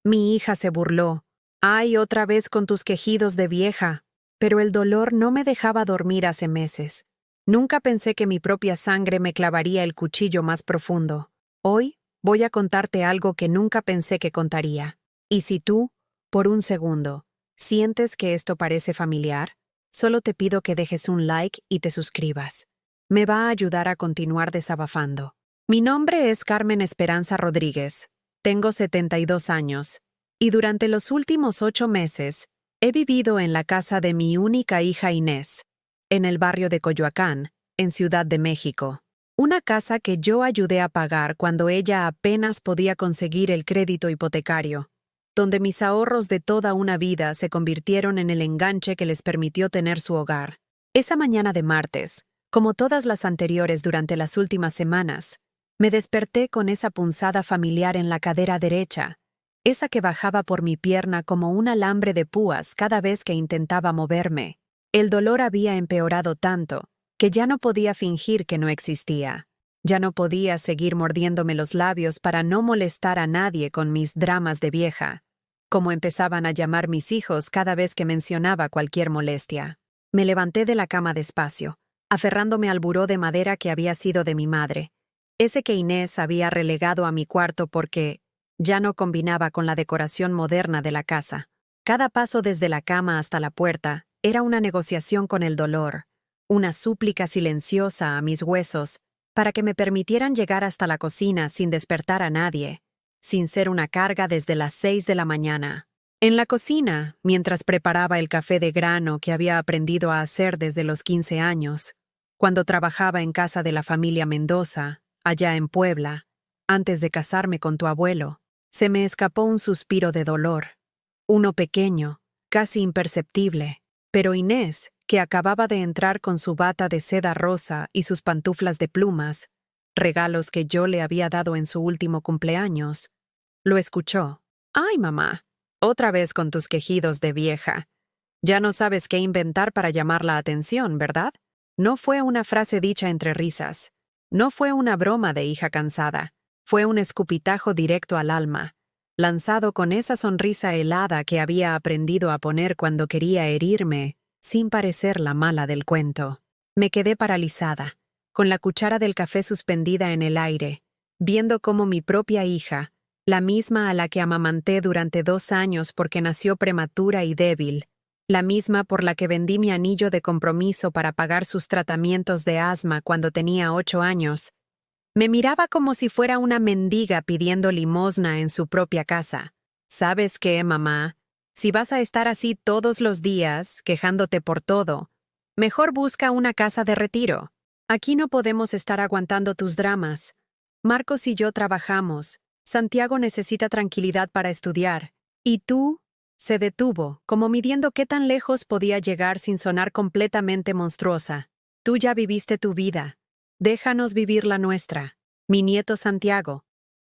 Mi hija se burló. «Ay, otra vez con tus quejidos de vieja». Pero el dolor no me dejaba dormir hace meses. Nunca pensé que mi propia sangre me clavaría el cuchillo más profundo. Hoy voy a contarte algo que nunca pensé que contaría. Y si tú, por un segundo, sientes que esto parece familiar, solo te pido que dejes un like y te suscribas. Me va a ayudar a continuar desabafando. Mi nombre es Carmen Esperanza Rodríguez. Tengo 72 años. Y durante los últimos 8 meses, he vivido en la casa de mi única hija Inés, en el barrio de Coyoacán, en Ciudad de México. Una casa que yo ayudé a pagar cuando ella apenas podía conseguir el crédito hipotecario, donde mis ahorros de toda una vida se convirtieron en el enganche que les permitió tener su hogar. Esa mañana de martes, como todas las anteriores durante las últimas semanas, me desperté con esa punzada familiar en la cadera derecha, esa que bajaba por mi pierna como un alambre de púas cada vez que intentaba moverme. El dolor había empeorado tanto que ya no podía fingir que no existía. Ya no podía seguir mordiéndome los labios para no molestar a nadie con mis dramas de vieja, como empezaban a llamar mis hijos cada vez que mencionaba cualquier molestia. Me levanté de la cama despacio, aferrándome al buró de madera que había sido de mi madre, ese que Inés había relegado a mi cuarto porque ya no combinaba con la decoración moderna de la casa. Cada paso desde la cama hasta la puerta era una negociación con el dolor, una súplica silenciosa a mis huesos para que me permitieran llegar hasta la cocina sin despertar a nadie, sin ser una carga desde las 6 de la mañana. En la cocina, mientras preparaba el café de grano que había aprendido a hacer desde los 15 años, cuando trabajaba en casa de la familia Mendoza, allá en Puebla, antes de casarme con tu abuelo, se me escapó un suspiro de dolor, uno pequeño, casi imperceptible, pero Inés, que acababa de entrar con su bata de seda rosa y sus pantuflas de plumas, regalos que yo le había dado en su último cumpleaños, lo escuchó. «Ay, mamá, otra vez con tus quejidos de vieja. Ya no sabes qué inventar para llamar la atención, ¿verdad?» No fue una frase dicha entre risas. No fue una broma de hija cansada. Fue un escupitajo directo al alma, lanzado con esa sonrisa helada que había aprendido a poner cuando quería herirme, sin parecer la mala del cuento. Me quedé paralizada, con la cuchara del café suspendida en el aire, viendo cómo mi propia hija, la misma a la que amamanté durante 2 años porque nació prematura y débil, la misma por la que vendí mi anillo de compromiso para pagar sus tratamientos de asma cuando tenía 8 años, me miraba como si fuera una mendiga pidiendo limosna en su propia casa. ¿Sabes qué, mamá? Si vas a estar así todos los días, quejándote por todo, mejor busca una casa de retiro. Aquí no podemos estar aguantando tus dramas. Marcos y yo trabajamos. Santiago necesita tranquilidad para estudiar. ¿Y tú? Se detuvo, como midiendo qué tan lejos podía llegar sin sonar completamente monstruosa. Tú ya viviste tu vida. Déjanos vivir la nuestra. Mi nieto Santiago,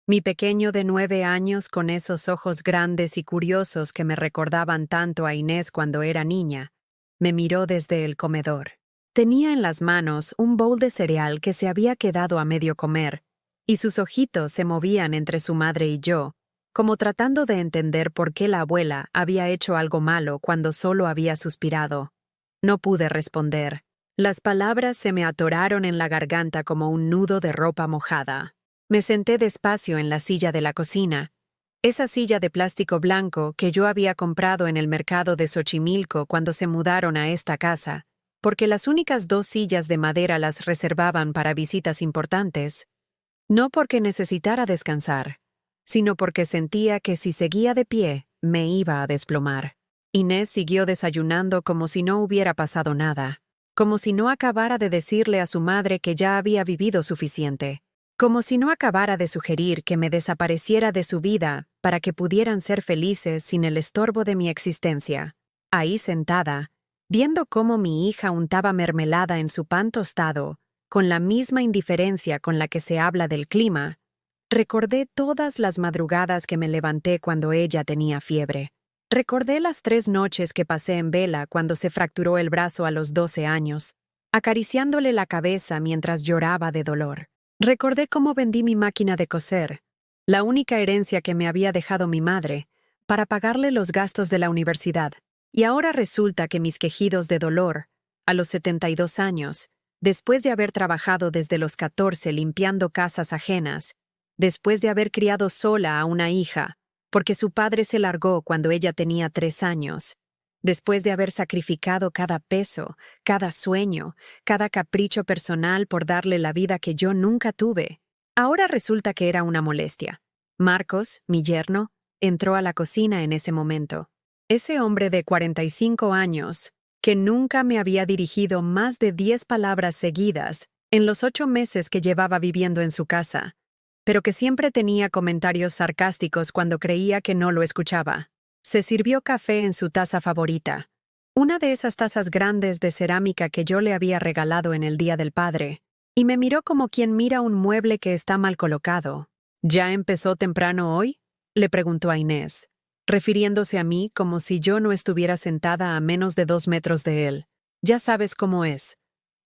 mi pequeño de 9 años con esos ojos grandes y curiosos que me recordaban tanto a Inés cuando era niña, me miró desde el comedor. Tenía en las manos un bowl de cereal que se había quedado a medio comer, y sus ojitos se movían entre su madre y yo, como tratando de entender por qué la abuela había hecho algo malo cuando solo había suspirado. No pude responder. Las palabras se me atoraron en la garganta como un nudo de ropa mojada. Me senté despacio en la silla de la cocina, esa silla de plástico blanco que yo había comprado en el mercado de Xochimilco cuando se mudaron a esta casa, porque las únicas 2 sillas de madera las reservaban para visitas importantes, no porque necesitara descansar, sino porque sentía que si seguía de pie, me iba a desplomar. Inés siguió desayunando como si no hubiera pasado nada, como si no acabara de decirle a su madre que ya había vivido suficiente, como si no acabara de sugerir que me desapareciera de su vida para que pudieran ser felices sin el estorbo de mi existencia. Ahí sentada, viendo cómo mi hija untaba mermelada en su pan tostado, con la misma indiferencia con la que se habla del clima, recordé todas las madrugadas que me levanté cuando ella tenía fiebre. Recordé las 3 noches que pasé en vela cuando se fracturó el brazo a los 12 años, acariciándole la cabeza mientras lloraba de dolor. Recordé cómo vendí mi máquina de coser, la única herencia que me había dejado mi madre, para pagarle los gastos de la universidad. Y ahora resulta que mis quejidos de dolor, a los 72 años, después de haber trabajado desde los 14 limpiando casas ajenas, después de haber criado sola a una hija, porque su padre se largó cuando ella tenía 3 años, después de haber sacrificado cada peso, cada sueño, cada capricho personal por darle la vida que yo nunca tuve, ahora resulta que era una molestia. Marcos, mi yerno, entró a la cocina en ese momento. Ese hombre de 45 años, que nunca me había dirigido más de 10 palabras seguidas en los 8 meses que llevaba viviendo en su casa, pero que siempre tenía comentarios sarcásticos cuando creía que no lo escuchaba. Se sirvió café en su taza favorita, una de esas tazas grandes de cerámica que yo le había regalado en el Día del Padre, y me miró como quien mira un mueble que está mal colocado. ¿Ya empezó temprano hoy?, le preguntó a Inés, refiriéndose a mí como si yo no estuviera sentada a menos de 2 metros de él. «Ya sabes cómo es»,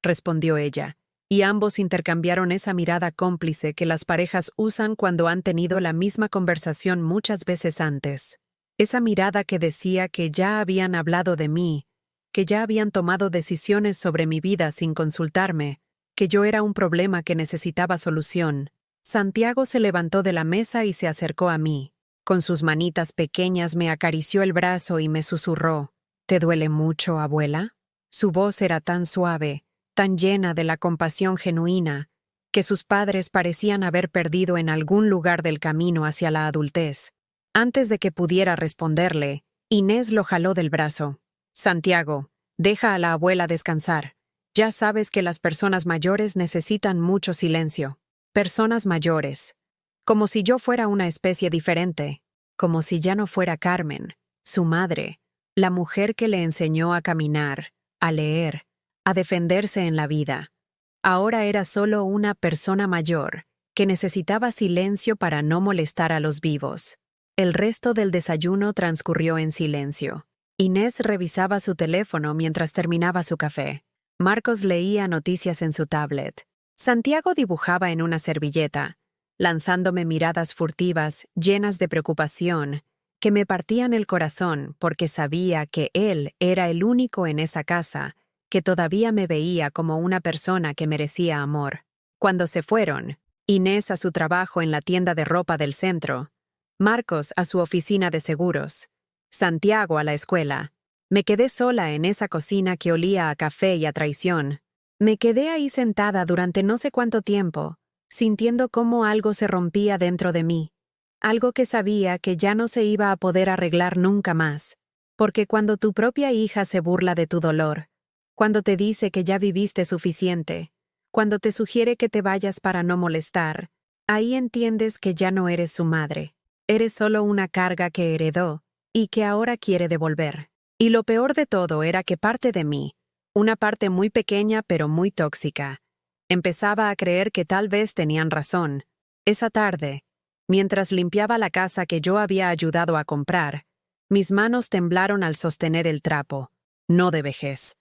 respondió ella, y ambos intercambiaron esa mirada cómplice que las parejas usan cuando han tenido la misma conversación muchas veces antes. Esa mirada que decía que ya habían hablado de mí, que ya habían tomado decisiones sobre mi vida sin consultarme, que yo era un problema que necesitaba solución. Santiago se levantó de la mesa y se acercó a mí. Con sus manitas pequeñas me acarició el brazo y me susurró: «¿Te duele mucho, abuela?». Su voz era tan suave, tan llena de la compasión genuina, que sus padres parecían haber perdido en algún lugar del camino hacia la adultez. Antes de que pudiera responderle, Inés lo jaló del brazo. «Santiago, deja a la abuela descansar. Ya sabes que las personas mayores necesitan mucho silencio». Personas mayores. Como si yo fuera una especie diferente, como si ya no fuera Carmen, su madre, la mujer que le enseñó a caminar, a leer, a defenderse en la vida. Ahora era solo una persona mayor, que necesitaba silencio para no molestar a los vivos. El resto del desayuno transcurrió en silencio. Inés revisaba su teléfono mientras terminaba su café. Marcos leía noticias en su tablet. Santiago dibujaba en una servilleta, lanzándome miradas furtivas, llenas de preocupación, que me partían el corazón porque sabía que él era el único en esa casa que todavía me veía como una persona que merecía amor. Cuando se fueron, Inés a su trabajo en la tienda de ropa del centro, Marcos a su oficina de seguros, Santiago a la escuela, me quedé sola en esa cocina que olía a café y a traición. Me quedé ahí sentada durante no sé cuánto tiempo, sintiendo cómo algo se rompía dentro de mí, algo que sabía que ya no se iba a poder arreglar nunca más, porque cuando tu propia hija se burla de tu dolor, cuando te dice que ya viviste suficiente, cuando te sugiere que te vayas para no molestar, ahí entiendes que ya no eres su madre, eres solo una carga que heredó y que ahora quiere devolver. Y lo peor de todo era que parte de mí, una parte muy pequeña pero muy tóxica, empezaba a creer que tal vez tenían razón. Esa tarde, mientras limpiaba la casa que yo había ayudado a comprar, mis manos temblaron al sostener el trapo, no de vejez,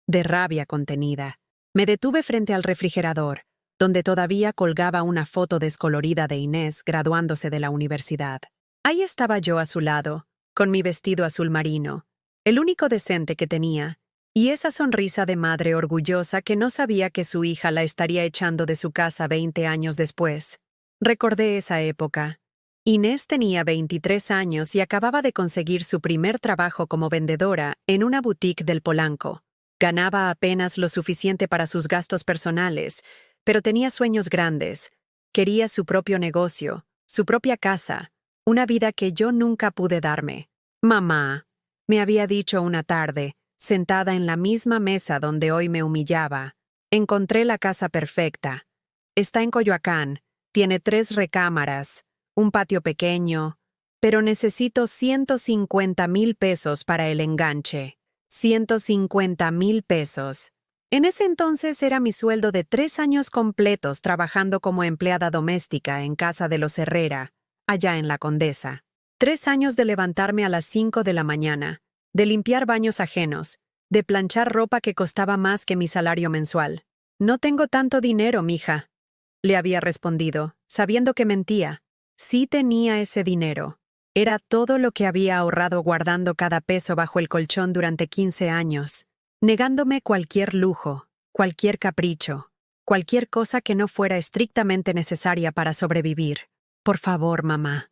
de rabia contenida. Me detuve frente al refrigerador, donde todavía colgaba una foto descolorida de Inés graduándose de la universidad. Ahí estaba yo a su lado, con mi vestido azul marino, el único decente que tenía, y esa sonrisa de madre orgullosa que no sabía que su hija la estaría echando de su casa 20 años después. Recordé esa época. Inés tenía 23 años y acababa de conseguir su primer trabajo como vendedora en una boutique del Polanco. Ganaba apenas lo suficiente para sus gastos personales, pero tenía sueños grandes. Quería su propio negocio, su propia casa, una vida que yo nunca pude darme. «Mamá», me había dicho una tarde, sentada en la misma mesa donde hoy me humillaba, «encontré la casa perfecta. Está en Coyoacán, tiene 3 recámaras, un patio pequeño, pero necesito 150,000 pesos para el enganche». 150,000 pesos. En ese entonces era mi sueldo de 3 años completos trabajando como empleada doméstica en casa de los Herrera, allá en La Condesa. 3 años de levantarme a las 5 de la mañana, de limpiar baños ajenos, de planchar ropa que costaba más que mi salario mensual. «No tengo tanto dinero, mija», le había respondido, sabiendo que mentía. Sí tenía ese dinero. Era todo lo que había ahorrado guardando cada peso bajo el colchón durante 15 años, negándome cualquier lujo, cualquier capricho, cualquier cosa que no fuera estrictamente necesaria para sobrevivir. Por favor, mamá.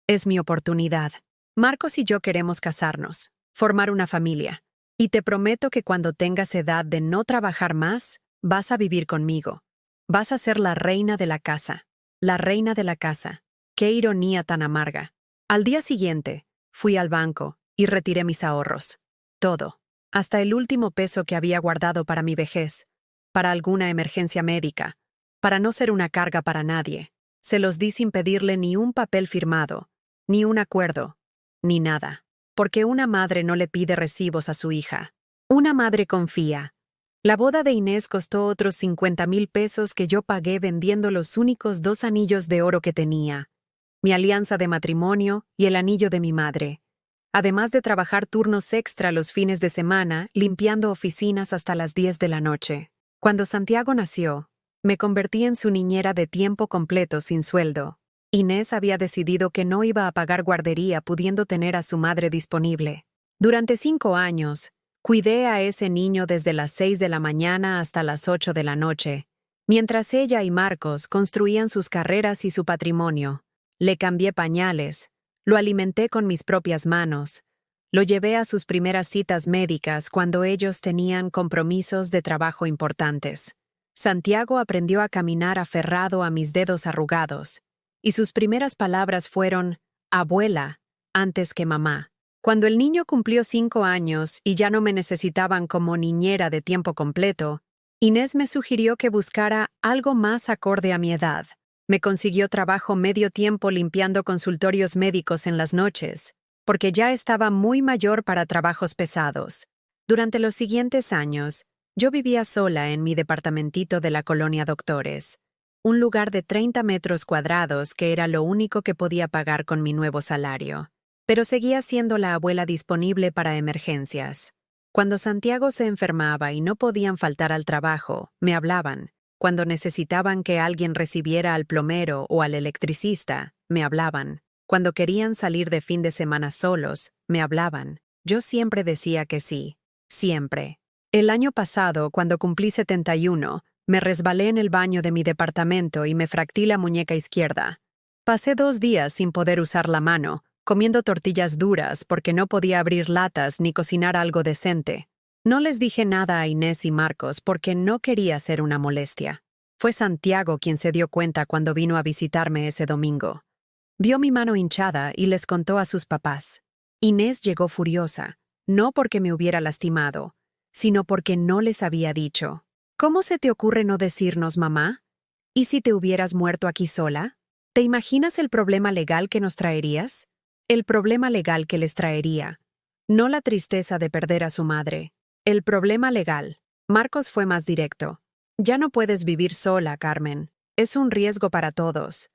Es mi oportunidad. Marcos y yo queremos casarnos, formar una familia, y te prometo que cuando tengas edad de no trabajar más, vas a vivir conmigo. Vas a ser la reina de la casa. La reina de la casa. Qué ironía tan amarga. Al día siguiente, fui al banco y retiré mis ahorros. Todo, hasta el último peso que había guardado para mi vejez, para alguna emergencia médica, para no ser una carga para nadie. Se los di sin pedirle ni un papel firmado, ni un acuerdo, ni nada. Porque una madre no le pide recibos a su hija. Una madre confía. La boda de Inés costó otros 50,000 pesos que yo pagué vendiendo los únicos 2 anillos de oro que tenía, mi alianza de matrimonio y el anillo de mi madre, además de trabajar turnos extra los fines de semana limpiando oficinas hasta las 10 de la noche. Cuando Santiago nació, me convertí en su niñera de tiempo completo sin sueldo. Inés había decidido que no iba a pagar guardería pudiendo tener a su madre disponible. Durante 5 años, cuidé a ese niño desde las 6 de la mañana hasta las 8 de la noche, mientras ella y Marcos construían sus carreras y su patrimonio. Le cambié pañales, lo alimenté con mis propias manos, lo llevé a sus primeras citas médicas cuando ellos tenían compromisos de trabajo importantes. Santiago aprendió a caminar aferrado a mis dedos arrugados, y sus primeras palabras fueron «abuela» antes que mamá. Cuando el niño cumplió 5 años y ya no me necesitaban como niñera de tiempo completo, Inés me sugirió que buscara algo más acorde a mi edad. Me consiguió trabajo medio tiempo limpiando consultorios médicos en las noches, porque ya estaba muy mayor para trabajos pesados. Durante los siguientes años, yo vivía sola en mi departamentito de la colonia Doctores, un lugar de 30 metros cuadrados que era lo único que podía pagar con mi nuevo salario. Pero seguía siendo la abuela disponible para emergencias. Cuando Santiago se enfermaba y no podían faltar al trabajo, me hablaban. Cuando necesitaban que alguien recibiera al plomero o al electricista, me hablaban. Cuando querían salir de fin de semana solos, me hablaban. Yo siempre decía que sí. Siempre. El año pasado, cuando cumplí 71, me resbalé en el baño de mi departamento y me fractí la muñeca izquierda. Pasé 2 días sin poder usar la mano, comiendo tortillas duras porque no podía abrir latas ni cocinar algo decente. No les dije nada a Inés y Marcos porque no quería ser una molestia. Fue Santiago quien se dio cuenta cuando vino a visitarme ese domingo. Vio mi mano hinchada y les contó a sus papás. Inés llegó furiosa, no porque me hubiera lastimado, sino porque no les había dicho. ¿Cómo se te ocurre no decirnos, mamá? ¿Y si te hubieras muerto aquí sola? ¿Te imaginas el problema legal que nos traerías? El problema legal que les traería. No la tristeza de perder a su madre. El problema legal. Marcos fue más directo. Ya no puedes vivir sola, Carmen. Es un riesgo para todos.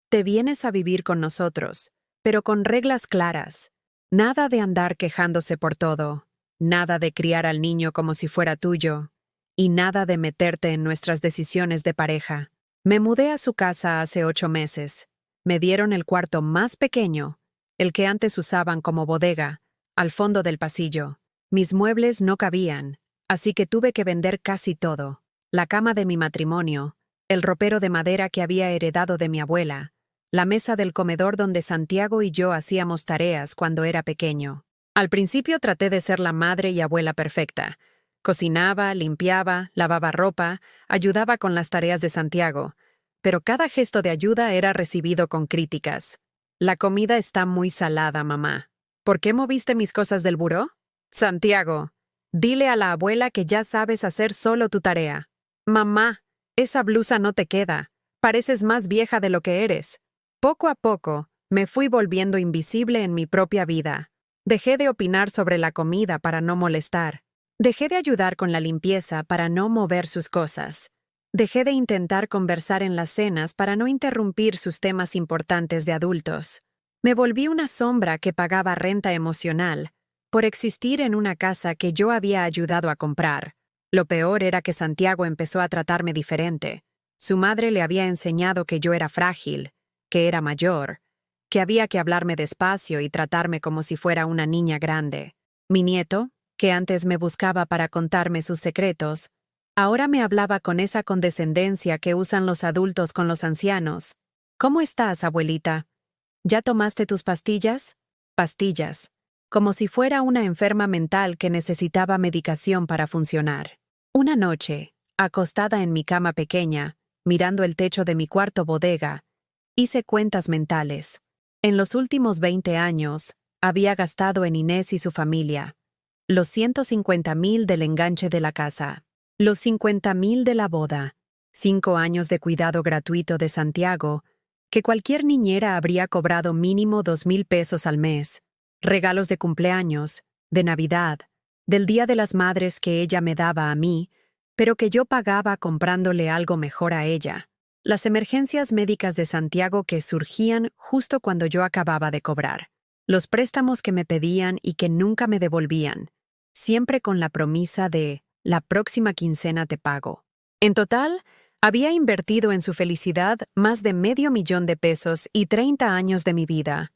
Te vienes a vivir con nosotros, pero con reglas claras. Nada de andar quejándose por todo. Nada de criar al niño como si fuera tuyo. Y nada de meterte en nuestras decisiones de pareja. Me mudé a su casa hace 8 meses. Me dieron el cuarto más pequeño, el que antes usaban como bodega, al fondo del pasillo. Mis muebles no cabían, así que tuve que vender casi todo. La cama de mi matrimonio, el ropero de madera que había heredado de mi abuela, la mesa del comedor donde Santiago y yo hacíamos tareas cuando era pequeño. Al principio traté de ser la madre y abuela perfecta. Cocinaba, limpiaba, lavaba ropa, ayudaba con las tareas de Santiago, pero cada gesto de ayuda era recibido con críticas. La comida está muy salada, mamá. ¿Por qué moviste mis cosas del buró? Santiago, dile a la abuela que ya sabes hacer solo tu tarea. Mamá, esa blusa no te queda. Pareces más vieja de lo que eres. Poco a poco, me fui volviendo invisible en mi propia vida. Dejé de opinar sobre la comida para no molestar. Dejé de ayudar con la limpieza para no mover sus cosas. Dejé de intentar conversar en las cenas para no interrumpir sus temas importantes de adultos. Me volví una sombra que pagaba renta emocional por existir en una casa que yo había ayudado a comprar. Lo peor era que Santiago empezó a tratarme diferente. Su madre le había enseñado que yo era frágil, que era mayor, que había que hablarme despacio y tratarme como si fuera una niña grande. Mi nieto, que antes me buscaba para contarme sus secretos, ahora me hablaba con esa condescendencia que usan los adultos con los ancianos. ¿Cómo estás, abuelita? ¿Ya tomaste tus pastillas? Pastillas. Como si fuera una enferma mental que necesitaba medicación para funcionar. Una noche, acostada en mi cama pequeña, mirando el techo de mi cuarto bodega, hice cuentas mentales. En los últimos 20 años, había gastado en Inés y su familia los 150,000 del enganche de la casa, los 50,000 de la boda, 5 años de cuidado gratuito de Santiago, que cualquier niñera habría cobrado mínimo 2,000 pesos al mes, regalos de cumpleaños, de Navidad, del Día de las Madres que ella me daba a mí, pero que yo pagaba comprándole algo mejor a ella, las emergencias médicas de Santiago que surgían justo cuando yo acababa de cobrar, los préstamos que me pedían y que nunca me devolvían, siempre con la promesa de «la próxima quincena te pago». En total, había invertido en su felicidad más de $500,000 de pesos y 30 años de mi vida.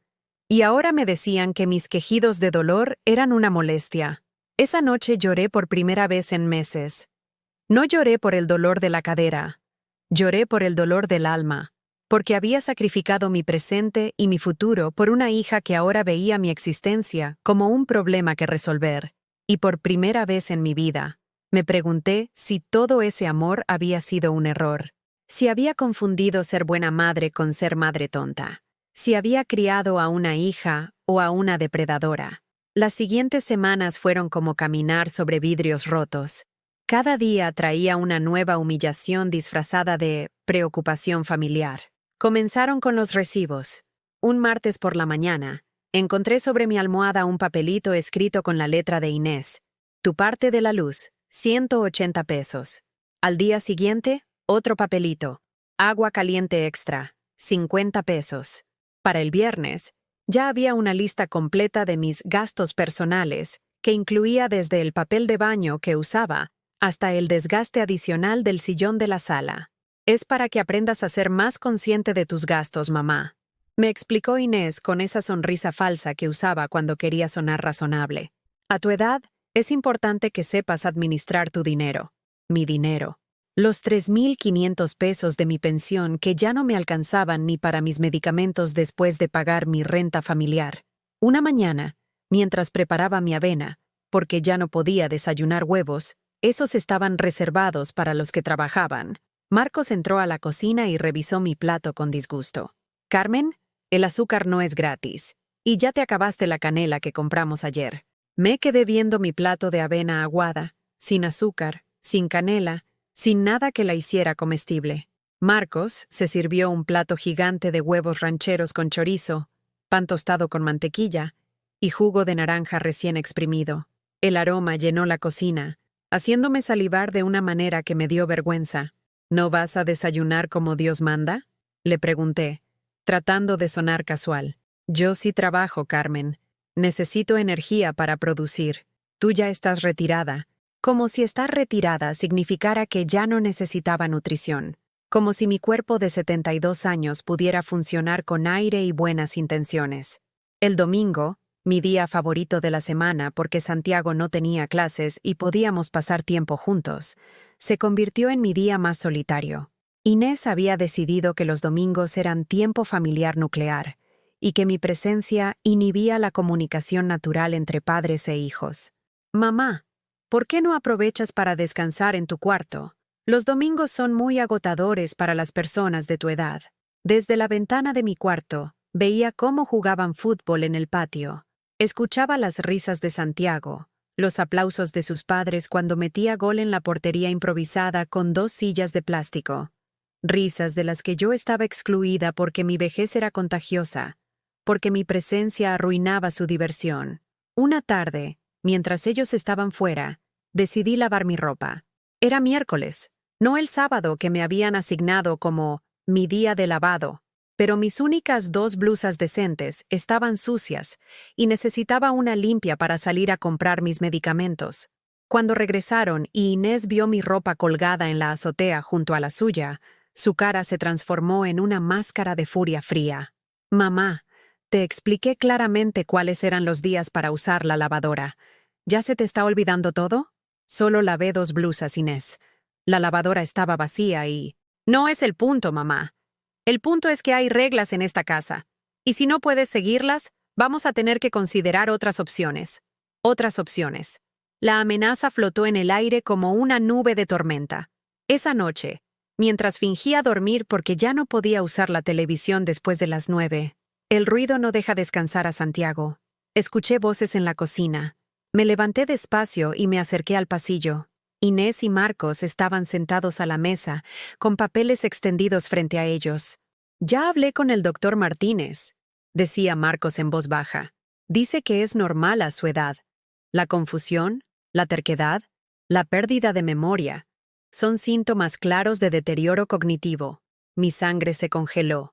Y ahora me decían que mis quejidos de dolor eran una molestia. Esa noche lloré por primera vez en meses. No lloré por el dolor de la cadera. Lloré por el dolor del alma, porque había sacrificado mi presente y mi futuro por una hija que ahora veía mi existencia como un problema que resolver. Y por primera vez en mi vida, me pregunté si todo ese amor había sido un error, si había confundido ser buena madre con ser madre tonta, si había criado a una hija o a una depredadora. Las siguientes semanas fueron como caminar sobre vidrios rotos. Cada día traía una nueva humillación disfrazada de preocupación familiar. Comenzaron con los recibos. Un martes por la mañana, encontré sobre mi almohada un papelito escrito con la letra de Inés. Tu parte de la luz, 180 pesos. Al día siguiente, otro papelito. Agua caliente extra, 50 pesos. Para el viernes, ya había una lista completa de mis gastos personales, que incluía desde el papel de baño que usaba hasta el desgaste adicional del sillón de la sala. Es para que aprendas a ser más consciente de tus gastos, mamá. Me explicó Inés con esa sonrisa falsa que usaba cuando quería sonar razonable. A tu edad, es importante que sepas administrar tu dinero. Mi dinero. Los 3,500 pesos de mi pensión que ya no me alcanzaban ni para mis medicamentos después de pagar mi renta familiar. Una mañana, mientras preparaba mi avena, porque ya no podía desayunar huevos, esos estaban reservados para los que trabajaban. Marcos entró a la cocina y revisó mi plato con disgusto. Carmen, el azúcar no es gratis. Y ya te acabaste la canela que compramos ayer. Me quedé viendo mi plato de avena aguada, sin azúcar, sin canela, sin nada que la hiciera comestible. Marcos se sirvió un plato gigante de huevos rancheros con chorizo, pan tostado con mantequilla y jugo de naranja recién exprimido. El aroma llenó la cocina, haciéndome salivar de una manera que me dio vergüenza. ¿No vas a desayunar como Dios manda?, le pregunté, tratando de sonar casual. Yo sí trabajo, Carmen. Necesito energía para producir. Tú ya estás retirada. Como si estar retirada significara que ya no necesitaba nutrición. Como si mi cuerpo de 72 años pudiera funcionar con aire y buenas intenciones. El domingo, mi día favorito de la semana porque Santiago no tenía clases y podíamos pasar tiempo juntos, se convirtió en mi día más solitario. Inés había decidido que los domingos eran tiempo familiar nuclear y que mi presencia inhibía la comunicación natural entre padres e hijos. Mamá, ¿por qué no aprovechas para descansar en tu cuarto? Los domingos son muy agotadores para las personas de tu edad. Desde la ventana de mi cuarto, veía cómo jugaban fútbol en el patio. Escuchaba las risas de Santiago, los aplausos de sus padres cuando metía gol en la portería improvisada con 2 sillas de plástico. Risas de las que yo estaba excluida porque mi vejez era contagiosa, porque mi presencia arruinaba su diversión. Una tarde, mientras ellos estaban fuera, decidí lavar mi ropa. Era miércoles, no el sábado que me habían asignado como mi día de lavado, pero mis únicas 2 blusas decentes estaban sucias y necesitaba una limpia para salir a comprar mis medicamentos. Cuando regresaron y Inés vio mi ropa colgada en la azotea junto a la suya, su cara se transformó en una máscara de furia fría. Mamá, Te expliqué claramente cuáles eran los días para usar la lavadora. ¿Ya se te está olvidando todo? Solo lavé 2 blusas, Inés. La lavadora estaba vacía y... No es el punto, mamá. El punto es que hay reglas en esta casa. Y si no puedes seguirlas, vamos a tener que considerar otras opciones. Otras opciones. La amenaza flotó en el aire como una nube de tormenta. Esa noche, mientras fingía dormir porque ya no podía usar la televisión después de las 9, el ruido no deja descansar a Santiago. Escuché voces en la cocina. Me levanté despacio y me acerqué al pasillo. Inés y Marcos estaban sentados a la mesa, con papeles extendidos frente a ellos. «Ya hablé con el doctor Martínez», decía Marcos en voz baja. «Dice que es normal a su edad. La confusión, la terquedad, la pérdida de memoria, son síntomas claros de deterioro cognitivo». Mi sangre se congeló.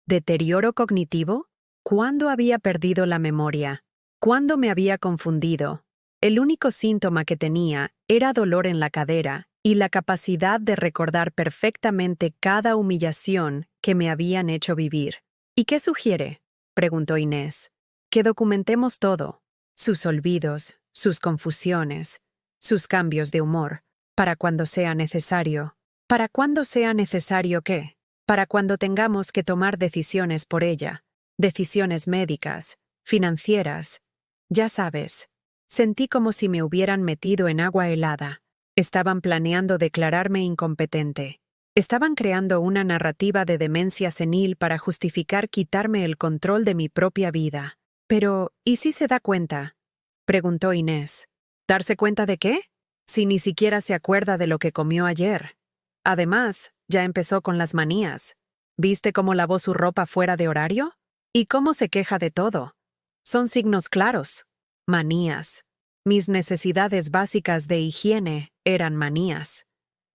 ¿Deterioro cognitivo? ¿Cuándo había perdido la memoria? ¿Cuándo me había confundido? El único síntoma que tenía era dolor en la cadera y la capacidad de recordar perfectamente cada humillación que me habían hecho vivir. «¿Y qué sugiere?», preguntó Inés. «Que documentemos todo, sus olvidos, sus confusiones, sus cambios de humor, para cuando sea necesario». ¿Para cuando sea necesario qué? Para cuando tengamos que tomar decisiones por ella, decisiones médicas, financieras. Ya sabes, sentí como si me hubieran metido en agua helada. Estaban planeando declararme incompetente. Estaban creando una narrativa de demencia senil para justificar quitarme el control de mi propia vida. Pero, ¿y si se da cuenta?, preguntó Inés. ¿Darse cuenta de qué? Si ni siquiera se acuerda de lo que comió ayer. Además, ya empezó con las manías. ¿Viste cómo lavó su ropa fuera de horario? ¿Y cómo se queja de todo? Son signos claros. Manías. Mis necesidades básicas de higiene eran manías.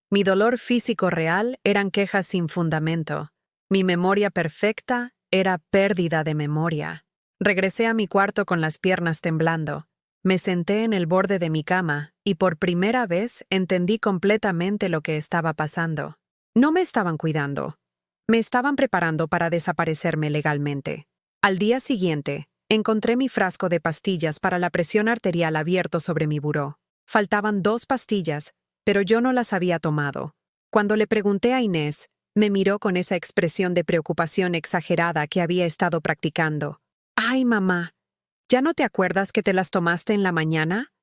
Mi dolor físico real eran quejas sin fundamento. Mi memoria perfecta era pérdida de memoria. Regresé a mi cuarto con las piernas temblando. Me senté en el borde de mi cama y por primera vez entendí completamente lo que estaba pasando. No me estaban cuidando. Me estaban preparando para desaparecerme legalmente. Al día siguiente, encontré mi frasco de pastillas para la presión arterial abierto sobre mi buró. Faltaban 2 pastillas, pero yo no las había tomado. Cuando le pregunté a Inés, me miró con esa expresión de preocupación exagerada que había estado practicando. «Ay, mamá, ¿ya no te acuerdas que te las tomaste en la mañana?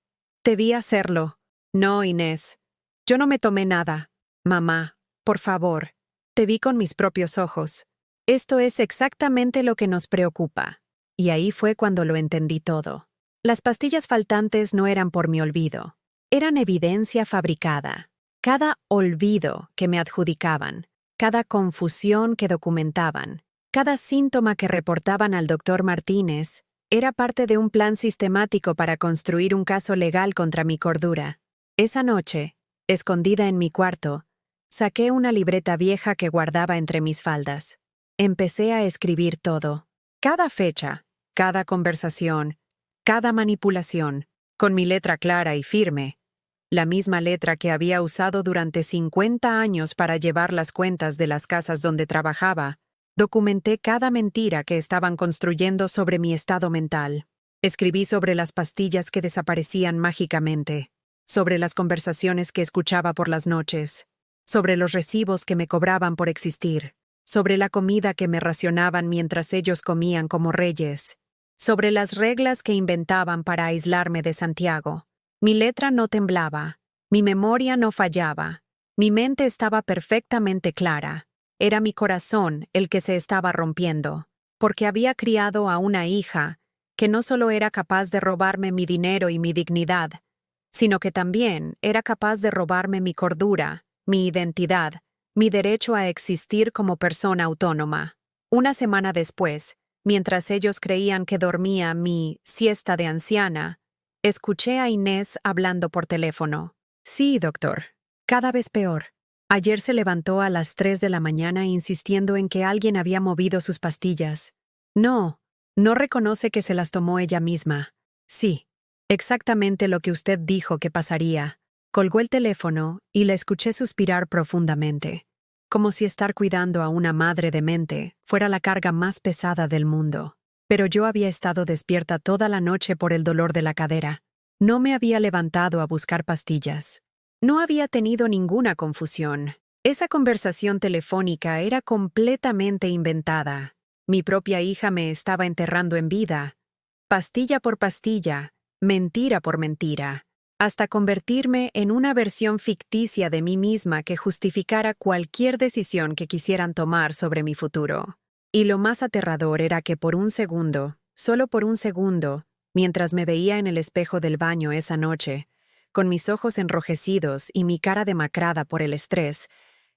Te vi hacerlo». «No, Inés, yo no me tomé nada. Mamá, por favor, te vi con mis propios ojos. Esto es exactamente lo que nos preocupa». Y ahí fue cuando lo entendí todo. Las pastillas faltantes no eran por mi olvido. Eran evidencia fabricada. Cada olvido que me adjudicaban, cada confusión que documentaban, cada síntoma que reportaban al doctor Martínez, era parte de un plan sistemático para construir un caso legal contra mi cordura. Esa noche, escondida en mi cuarto, saqué una libreta vieja que guardaba entre mis faldas. Empecé a escribir todo. Cada fecha, cada conversación, cada manipulación, con mi letra clara y firme. La misma letra que había usado durante 50 años para llevar las cuentas de las casas donde trabajaba. Documenté cada mentira que estaban construyendo sobre mi estado mental. Escribí sobre las pastillas que desaparecían mágicamente, sobre las conversaciones que escuchaba por las noches, sobre los recibos que me cobraban por existir, sobre la comida que me racionaban mientras ellos comían como reyes, sobre las reglas que inventaban para aislarme de Santiago. Mi letra no temblaba, mi memoria no fallaba, mi mente estaba perfectamente clara. Era mi corazón el que se estaba rompiendo, porque había criado a una hija que no solo era capaz de robarme mi dinero y mi dignidad, sino que también era capaz de robarme mi cordura, mi identidad, mi derecho a existir como persona autónoma. Una semana después, mientras ellos creían que dormía mi siesta de anciana, escuché a Inés hablando por teléfono. «Sí, doctor. Cada vez peor. Ayer se levantó a las 3 de la mañana insistiendo en que alguien había movido sus pastillas. No reconoce que se las tomó ella misma. Sí, exactamente lo que usted dijo que pasaría». Colgó el teléfono y la escuché suspirar profundamente, como si estar cuidando a una madre demente fuera la carga más pesada del mundo. pero yo había estado despierta toda la noche por el dolor de la cadera. No me había levantado a buscar pastillas. No había tenido ninguna confusión. Esa conversación telefónica era completamente inventada. Mi propia hija me estaba enterrando en vida, pastilla por pastilla, mentira por mentira, hasta convertirme en una versión ficticia de mí misma que justificara cualquier decisión que quisieran tomar sobre mi futuro. Y lo más aterrador era que por un segundo, solo por un segundo, mientras me veía en el espejo del baño esa noche, con mis ojos enrojecidos y mi cara demacrada por el estrés,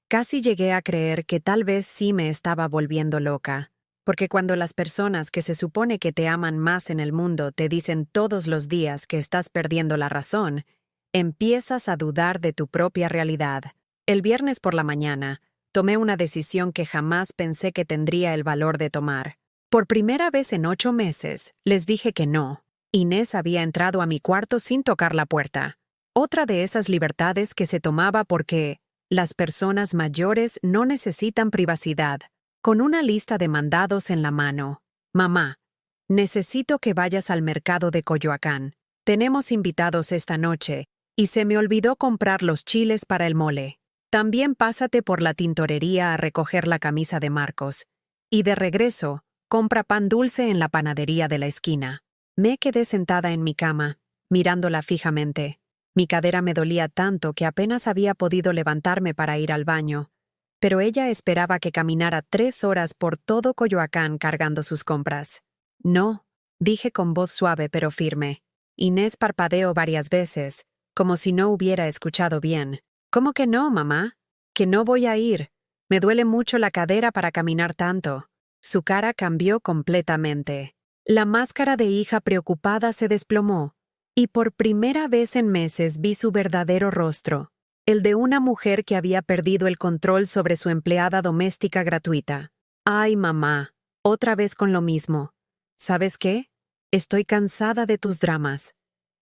casi llegué a creer que tal vez sí me estaba volviendo loca. Porque cuando las personas que se supone que te aman más en el mundo te dicen todos los días que estás perdiendo la razón, empiezas a dudar de tu propia realidad. El viernes por la mañana, tomé una decisión que jamás pensé que tendría el valor de tomar. Por primera vez en 8 meses, les dije que no. Inés había entrado a mi cuarto sin tocar la puerta. Otra de esas libertades que se tomaba porque las personas mayores no necesitan privacidad. Con una lista de mandados en la mano. Mamá, necesito que vayas al mercado de Coyoacán. Tenemos invitados esta noche, y se me olvidó comprar los chiles para el mole. También pásate por la tintorería a recoger la camisa de Marcos. Y de regreso, compra pan dulce en la panadería de la esquina. Me quedé sentada en mi cama, mirándola fijamente. Mi cadera me dolía tanto que apenas había podido levantarme para ir al baño. Pero ella esperaba que caminara 3 horas por todo Coyoacán cargando sus compras. No, dije con voz suave pero firme. Inés parpadeó varias veces, como si no hubiera escuchado bien. ¿Cómo que no, mamá? Que no voy a ir. Me duele mucho la cadera para caminar tanto. Su cara cambió completamente. La máscara de hija preocupada se desplomó, y por primera vez en meses vi su verdadero rostro. El de una mujer que había perdido el control sobre su empleada doméstica gratuita. Ay, mamá, otra vez con lo mismo. ¿Sabes qué? Estoy cansada de tus dramas.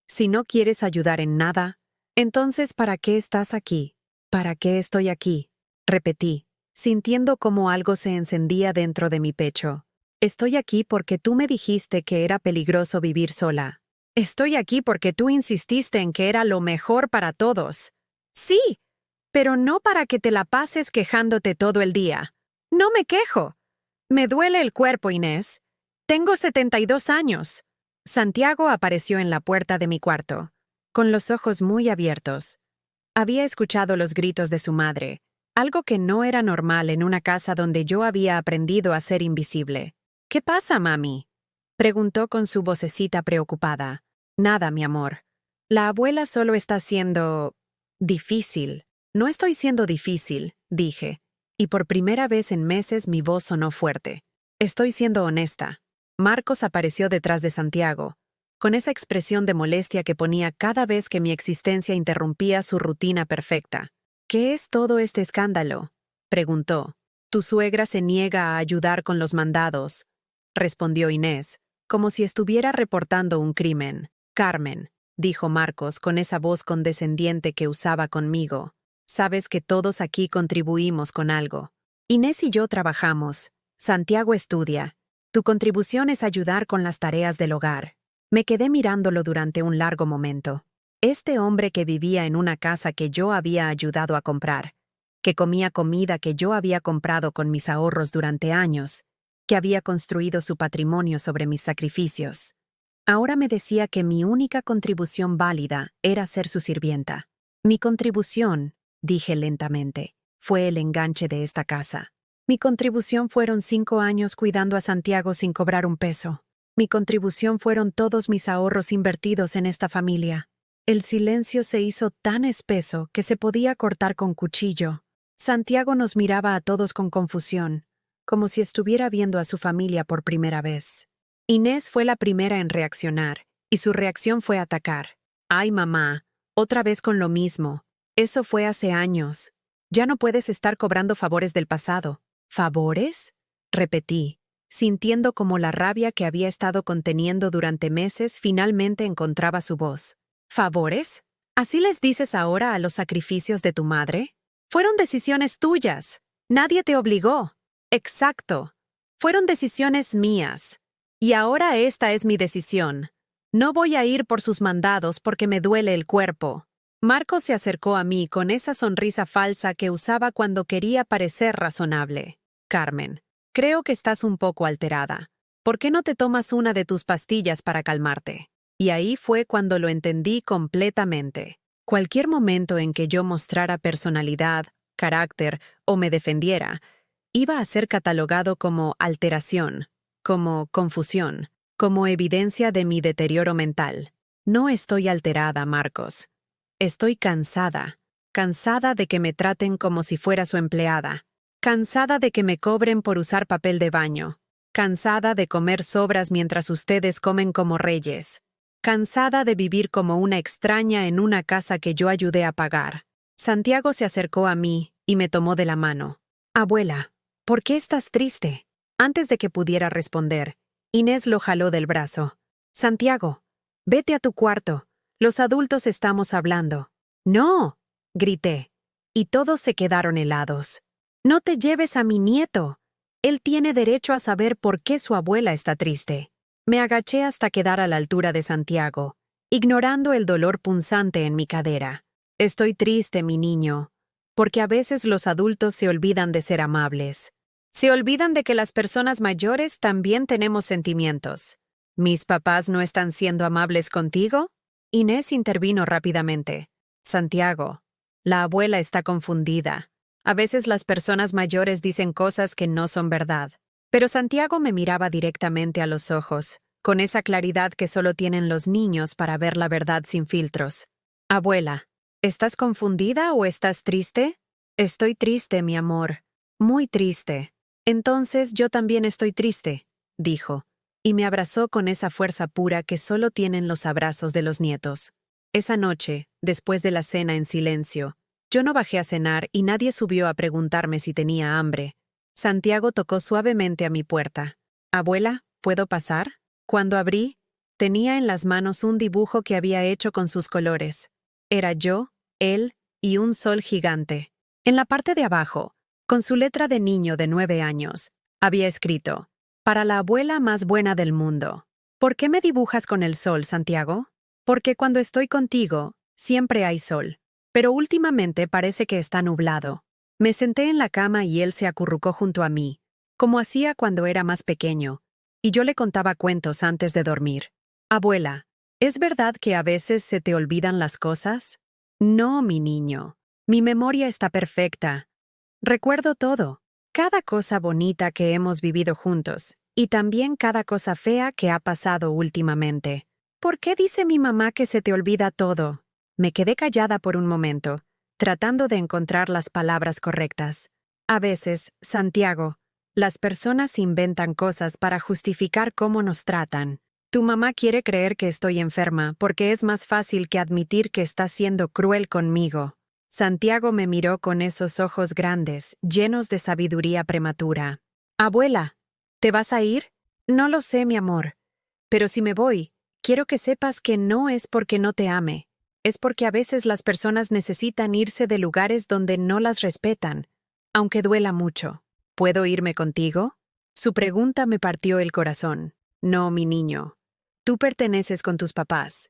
Si no quieres ayudar en nada, entonces ¿para qué estás aquí? ¿Para qué estoy aquí? Repetí, sintiendo como algo se encendía dentro de mi pecho. Estoy aquí porque tú me dijiste que era peligroso vivir sola. Estoy aquí porque tú insististe en que era lo mejor para todos. Sí, pero no para que te la pases quejándote todo el día. No me quejo. Me duele el cuerpo, Inés. Tengo 72 años. Santiago apareció en la puerta de mi cuarto, con los ojos muy abiertos. Había escuchado los gritos de su madre, algo que no era normal en una casa donde yo había aprendido a ser invisible. ¿Qué pasa, mami?, preguntó con su vocecita preocupada. Nada, mi amor. La abuela solo está siendo difícil. No estoy siendo difícil, dije, y por primera vez en meses mi voz sonó fuerte. Estoy siendo honesta. Marcos apareció detrás de Santiago, con esa expresión de molestia que ponía cada vez que mi existencia interrumpía su rutina perfecta. ¿Qué es todo este escándalo?, preguntó. Tu suegra se niega a ayudar con los mandados, respondió Inés, como si estuviera reportando un crimen. Carmen, dijo Marcos con esa voz condescendiente que usaba conmigo. Sabes que todos aquí contribuimos con algo. Inés y yo trabajamos. Santiago estudia. Tu contribución es ayudar con las tareas del hogar. Me quedé mirándolo durante un largo momento. Este hombre que vivía en una casa que yo había ayudado a comprar, que comía comida que yo había comprado con mis ahorros durante años, que había construido su patrimonio sobre mis sacrificios. Ahora me decía que mi única contribución válida era ser su sirvienta. Mi contribución, dije lentamente, fue el enganche de esta casa. Mi contribución fueron 5 años cuidando a Santiago sin cobrar un peso. Mi contribución fueron todos mis ahorros invertidos en esta familia. El silencio se hizo tan espeso que se podía cortar con cuchillo. Santiago nos miraba a todos con confusión, como si estuviera viendo a su familia por primera vez. Inés fue la primera en reaccionar, y su reacción fue atacar. Ay, mamá, otra vez con lo mismo. Eso fue hace años. Ya no puedes estar cobrando favores del pasado. ¿Favores?, repetí, sintiendo como la rabia que había estado conteniendo durante meses finalmente encontraba su voz. ¿Favores? ¿Así les dices ahora a los sacrificios de tu madre? Fueron decisiones tuyas. Nadie te obligó. Exacto. Fueron decisiones mías. Y ahora esta es mi decisión. No voy a ir por sus mandados porque me duele el cuerpo. Marcos se acercó a mí con esa sonrisa falsa que usaba cuando quería parecer razonable. Carmen, creo que estás un poco alterada. ¿Por qué no te tomas una de tus pastillas para calmarte? Y ahí fue cuando lo entendí completamente. Cualquier momento en que yo mostrara personalidad, carácter o me defendiera, iba a ser catalogado como alteración, como confusión, como evidencia de mi deterioro mental. No estoy alterada, Marcos. Estoy cansada. Cansada de que me traten como si fuera su empleada. Cansada de que me cobren por usar papel de baño. Cansada de comer sobras mientras ustedes comen como reyes. Cansada de vivir como una extraña en una casa que yo ayudé a pagar. Santiago se acercó a mí y me tomó de la mano. Abuela, ¿por qué estás triste? Antes de que pudiera responder, Inés lo jaló del brazo. Santiago, vete a tu cuarto. Los adultos estamos hablando. ¡No! Grité. Y todos se quedaron helados. No te lleves a mi nieto. Él tiene derecho a saber por qué su abuela está triste. Me agaché hasta quedar a la altura de Santiago, ignorando el dolor punzante en mi cadera. Estoy triste, mi niño, porque a veces los adultos se olvidan de ser amables. Se olvidan de que las personas mayores también tenemos sentimientos. ¿Mis papás no están siendo amables contigo? Inés intervino rápidamente. Santiago, la abuela está confundida. A veces las personas mayores dicen cosas que no son verdad. Pero Santiago me miraba directamente a los ojos, con esa claridad que solo tienen los niños para ver la verdad sin filtros. Abuela, ¿estás confundida o estás triste? Estoy triste, mi amor. Muy triste. Entonces yo también estoy triste, dijo, y me abrazó con esa fuerza pura que solo tienen los abrazos de los nietos. Esa noche, después de la cena en silencio, yo no bajé a cenar y nadie subió a preguntarme si tenía hambre. Santiago tocó suavemente a mi puerta. Abuela, ¿puedo pasar? Cuando abrí, tenía en las manos un dibujo que había hecho con sus colores. Era yo, él y un sol gigante. En la parte de abajo, con su letra de niño de 9 años, había escrito: para la abuela más buena del mundo. ¿Por qué me dibujas con el sol, Santiago? Porque cuando estoy contigo, siempre hay sol. Pero últimamente parece que está nublado. Me senté en la cama y él se acurrucó junto a mí, como hacía cuando era más pequeño, y yo le contaba cuentos antes de dormir. Abuela, ¿es verdad que a veces se te olvidan las cosas? No, mi niño. Mi memoria está perfecta. Recuerdo todo, cada cosa bonita que hemos vivido juntos, y también cada cosa fea que ha pasado últimamente. ¿Por qué dice mi mamá que se te olvida todo? Me quedé callada por un momento, tratando de encontrar las palabras correctas. A veces, Santiago, las personas inventan cosas para justificar cómo nos tratan. Tu mamá quiere creer que estoy enferma porque es más fácil que admitir que está siendo cruel conmigo. Santiago me miró con esos ojos grandes, llenos de sabiduría prematura. Abuela, ¿te vas a ir? No lo sé, mi amor. Pero si me voy, quiero que sepas que no es porque no te ame. Es porque a veces las personas necesitan irse de lugares donde no las respetan, aunque duela mucho. ¿Puedo irme contigo? Su pregunta me partió el corazón. No, mi niño. Tú perteneces con tus papás.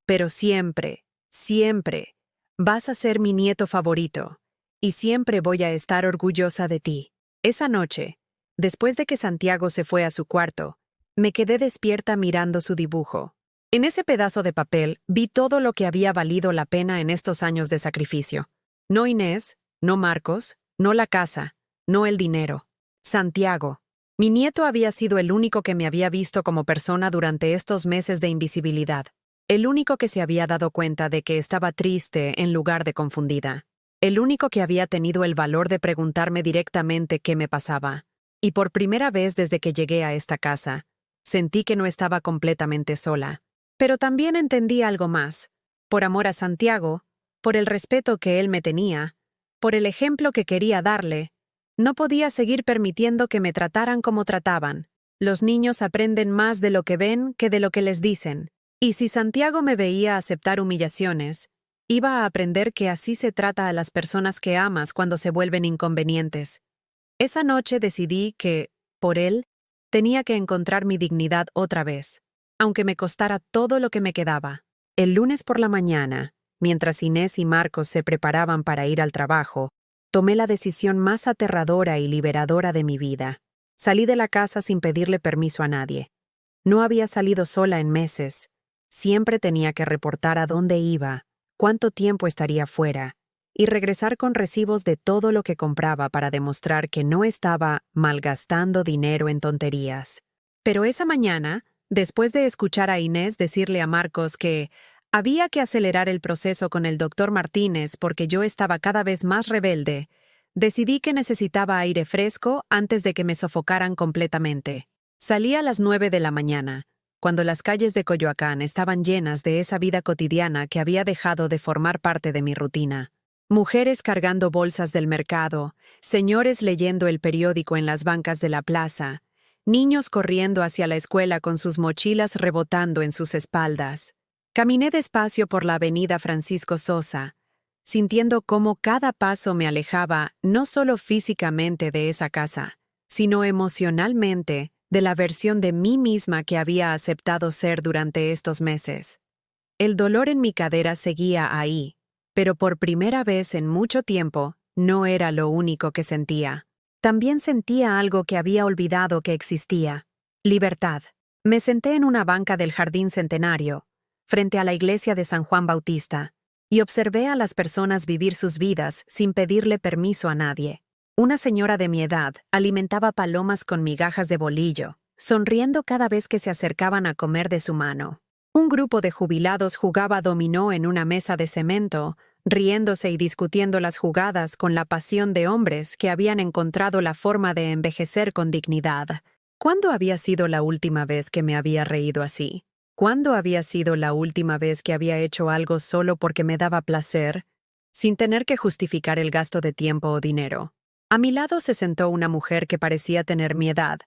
Pero siempre, siempre, vas a ser mi nieto favorito, y siempre voy a estar orgullosa de ti. Esa noche, después de que Santiago se fue a su cuarto, me quedé despierta mirando su dibujo. En ese pedazo de papel vi todo lo que había valido la pena en estos años de sacrificio. No Inés, no Marcos, no la casa, no el dinero. Santiago. Mi nieto había sido el único que me había visto como persona durante estos meses de invisibilidad. El único que se había dado cuenta de que estaba triste en lugar de confundida. El único que había tenido el valor de preguntarme directamente qué me pasaba. Y por primera vez desde que llegué a esta casa, sentí que no estaba completamente sola. Pero también entendí algo más. Por amor a Santiago, por el respeto que él me tenía, por el ejemplo que quería darle, no podía seguir permitiendo que me trataran como trataban. Los niños aprenden más de lo que ven que de lo que les dicen. Y si Santiago me veía aceptar humillaciones, iba a aprender que así se trata a las personas que amas cuando se vuelven inconvenientes. Esa noche decidí que, por él, Tenía que encontrar mi dignidad otra vez, aunque me costara todo lo que me quedaba. El lunes por la mañana, mientras Inés y Marcos se preparaban para ir al trabajo, tomé la decisión más aterradora y liberadora de mi vida. Salí de la casa sin pedirle permiso a nadie. No había salido sola en meses. Siempre tenía que reportar a dónde iba, cuánto tiempo estaría fuera, y regresar con recibos de todo lo que compraba para demostrar que no estaba malgastando dinero en tonterías. Pero esa mañana, después de escuchar a Inés decirle a Marcos que había que acelerar el proceso con el doctor Martínez porque yo estaba cada vez más rebelde, decidí que necesitaba aire fresco antes de que me sofocaran completamente. Salí a las 9 de la mañana, cuando las calles de Coyoacán estaban llenas de esa vida cotidiana que había dejado de formar parte de mi rutina. Mujeres cargando bolsas del mercado, señores leyendo el periódico en las bancas de la plaza, niños corriendo hacia la escuela con sus mochilas rebotando en sus espaldas. Caminé despacio por la avenida Francisco Sosa, sintiendo cómo cada paso me alejaba no solo físicamente de esa casa, sino emocionalmente de la versión de mí misma que había aceptado ser durante estos meses. El dolor en mi cadera seguía ahí, pero por primera vez en mucho tiempo no era lo único que sentía. También sentía algo que había olvidado que existía: libertad. Me senté en una banca del Jardín Centenario, frente a la iglesia de San Juan Bautista, y observé a las personas vivir sus vidas sin pedirle permiso a nadie. Una señora de mi edad alimentaba palomas con migajas de bolillo, sonriendo cada vez que se acercaban a comer de su mano. Un grupo de jubilados jugaba dominó en una mesa de cemento, riéndose y discutiendo las jugadas con la pasión de hombres que habían encontrado la forma de envejecer con dignidad. ¿Cuándo había sido la última vez que me había reído así? ¿Cuándo había sido la última vez que había hecho algo solo porque me daba placer, sin tener que justificar el gasto de tiempo o dinero? A mi lado se sentó una mujer que parecía tener mi edad,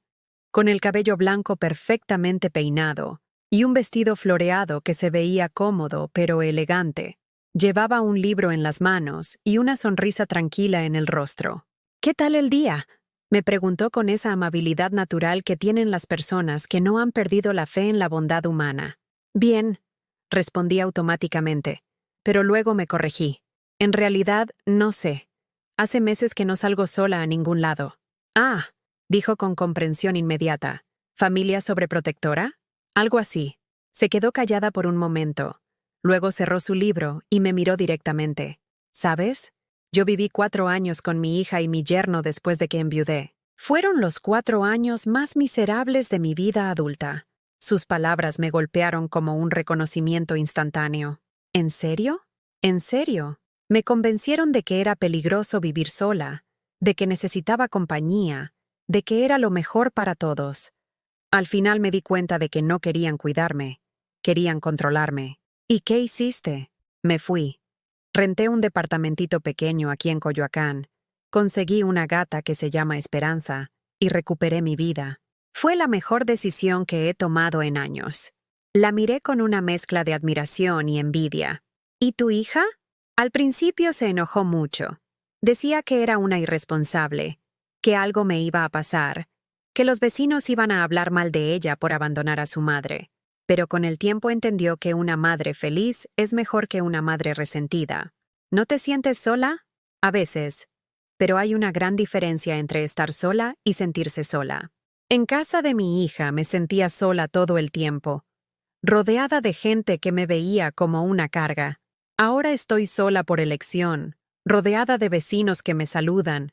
con el cabello blanco perfectamente peinado y un vestido floreado que se veía cómodo pero elegante. Llevaba un libro en las manos y una sonrisa tranquila en el rostro. «¿Qué tal el día?», me preguntó con esa amabilidad natural que tienen las personas que no han perdido la fe en la bondad humana. «Bien», respondí automáticamente, pero luego me corregí. «En realidad, no sé. Hace meses que no salgo sola a ningún lado». «Ah», dijo con comprensión inmediata. «¿Familia sobreprotectora?». «Algo así». Se quedó callada por un momento. Luego cerró su libro y me miró directamente. «¿Sabes? Yo viví 4 años con mi hija y mi yerno después de que enviudé. Fueron los 4 años más miserables de mi vida adulta». Sus palabras me golpearon como un reconocimiento instantáneo. «¿En serio? ¿En serio?». Me convencieron de que era peligroso vivir sola, de que necesitaba compañía, de que era lo mejor para todos. Al final me di cuenta de que no querían cuidarme, querían controlarme. «¿Y qué hiciste?». Me fui. Renté un departamentito pequeño aquí en Coyoacán, conseguí una gata que se llama Esperanza y recuperé mi vida. Fue la mejor decisión que he tomado en años. La miré con una mezcla de admiración y envidia. «¿Y tu hija?». Al principio se enojó mucho. Decía que era una irresponsable, que algo me iba a pasar, que los vecinos iban a hablar mal de ella por abandonar a su madre. Pero con el tiempo entendió que una madre feliz es mejor que una madre resentida. ¿No te sientes sola? A veces. Pero hay una gran diferencia entre estar sola y sentirse sola. En casa de mi hija me sentía sola todo el tiempo, rodeada de gente que me veía como una carga. Ahora estoy sola por elección, rodeada de vecinos que me saludan,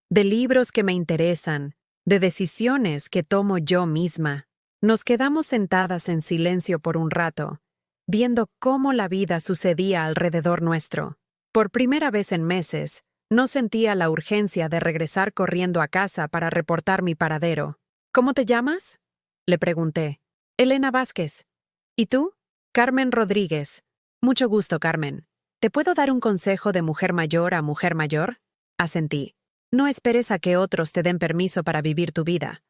de libros que me interesan, de decisiones que tomo yo misma. Nos quedamos sentadas en silencio por un rato, viendo cómo la vida sucedía alrededor nuestro. Por primera vez en meses, no sentía la urgencia de regresar corriendo a casa para reportar mi paradero. «¿Cómo te llamas?», le pregunté. «Elena Vázquez». «¿Y tú?». «Carmen Rodríguez». «Mucho gusto, Carmen. ¿Te puedo dar un consejo de mujer mayor a mujer mayor?». Asentí. «No esperes a que otros te den permiso para vivir tu vida.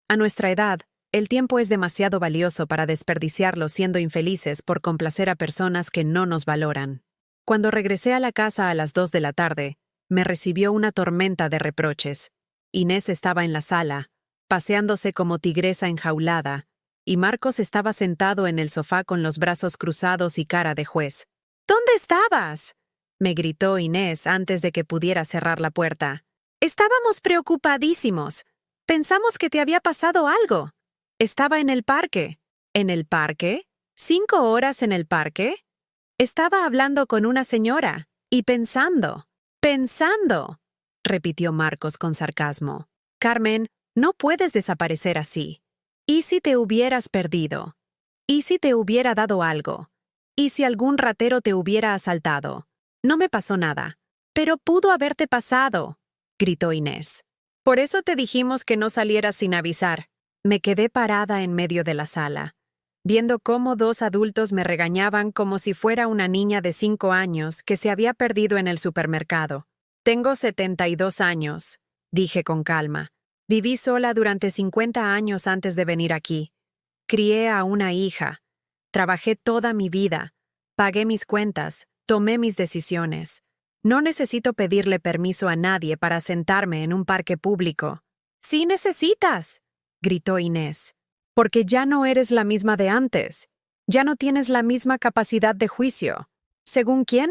A nuestra edad, el tiempo es demasiado valioso para desperdiciarlo siendo infelices por complacer a personas que no nos valoran». Cuando regresé a la casa a las 2 de la tarde, me recibió una tormenta de reproches. Inés estaba en la sala, paseándose como tigresa enjaulada, y Marcos estaba sentado en el sofá con los brazos cruzados y cara de juez. ¿Dónde estabas?, me gritó Inés antes de que pudiera cerrar la puerta. Estábamos preocupadísimos. Pensamos que te había pasado algo. Estaba en el parque. ¿En el parque? ¿5 horas en el parque? Estaba hablando con una señora y pensando, repitió Marcos con sarcasmo. Carmen, no puedes desaparecer así. ¿Y si te hubieras perdido? ¿Y si te hubiera dado algo? ¿Y si algún ratero te hubiera asaltado? No me pasó nada. Pero pudo haberte pasado, gritó Inés. Por eso te dijimos que no salieras sin avisar. Me quedé parada en medio de la sala, viendo cómo 2 adultos me regañaban como si fuera una niña de 5 años que se había perdido en el supermercado. Tengo 72 años, dije con calma. Viví sola durante 50 años antes de venir aquí. Crié a una hija. Trabajé toda mi vida. Pagué mis cuentas. Tomé mis decisiones. No necesito pedirle permiso a nadie para sentarme en un parque público. ¡Sí necesitas!, gritó Inés. Porque ya no eres la misma de antes. Ya no tienes la misma capacidad de juicio. ¿Según quién?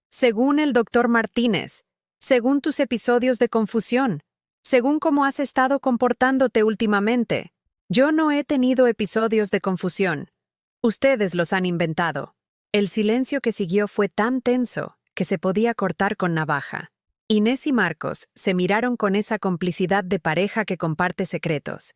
Según el doctor Martínez. Según tus episodios de confusión. Según cómo has estado comportándote últimamente. Yo no he tenido episodios de confusión. Ustedes los han inventado. El silencio que siguió fue tan tenso que se podía cortar con navaja. Inés y Marcos se miraron con esa complicidad de pareja que comparte secretos.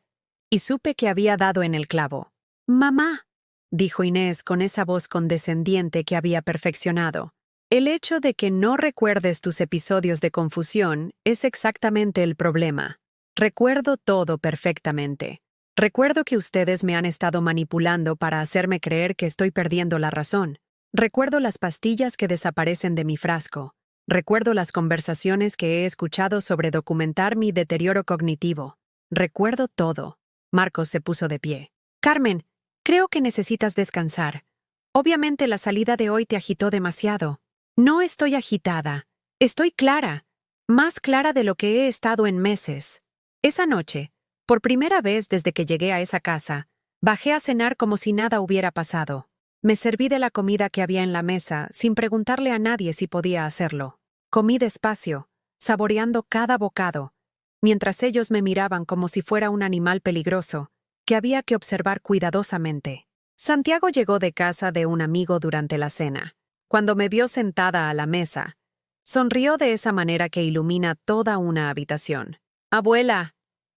Y supe que había dado en el clavo. «Mamá», dijo Inés con esa voz condescendiente que había perfeccionado. «El hecho de que no recuerdes tus episodios de confusión es exactamente el problema. Recuerdo todo perfectamente. Recuerdo que ustedes me han estado manipulando para hacerme creer que estoy perdiendo la razón. Recuerdo las pastillas que desaparecen de mi frasco. Recuerdo las conversaciones que he escuchado sobre documentar mi deterioro cognitivo. Recuerdo todo». Marcos se puso de pie. «Carmen, creo que necesitas descansar. Obviamente la salida de hoy te agitó demasiado». «No estoy agitada. Estoy clara. Más clara de lo que he estado en meses. Esa noche, por primera vez desde que llegué a esa casa, bajé a cenar como si nada hubiera pasado. Me serví de la comida que había en la mesa sin preguntarle a nadie si podía hacerlo. Comí despacio, saboreando cada bocado, mientras ellos me miraban como si fuera un animal peligroso, que había que observar cuidadosamente. Santiago llegó de casa de un amigo durante la cena. Cuando me vio sentada a la mesa, sonrió de esa manera que ilumina toda una habitación. «Abuela,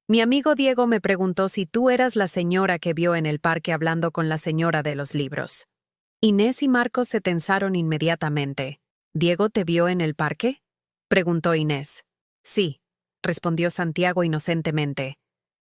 mi amigo Diego me preguntó si tú eras la señora que vio en el parque hablando con la señora de los libros». Inés y Marcos se tensaron inmediatamente. «¿Diego te vio en el parque?», preguntó Inés. «Sí», respondió Santiago inocentemente.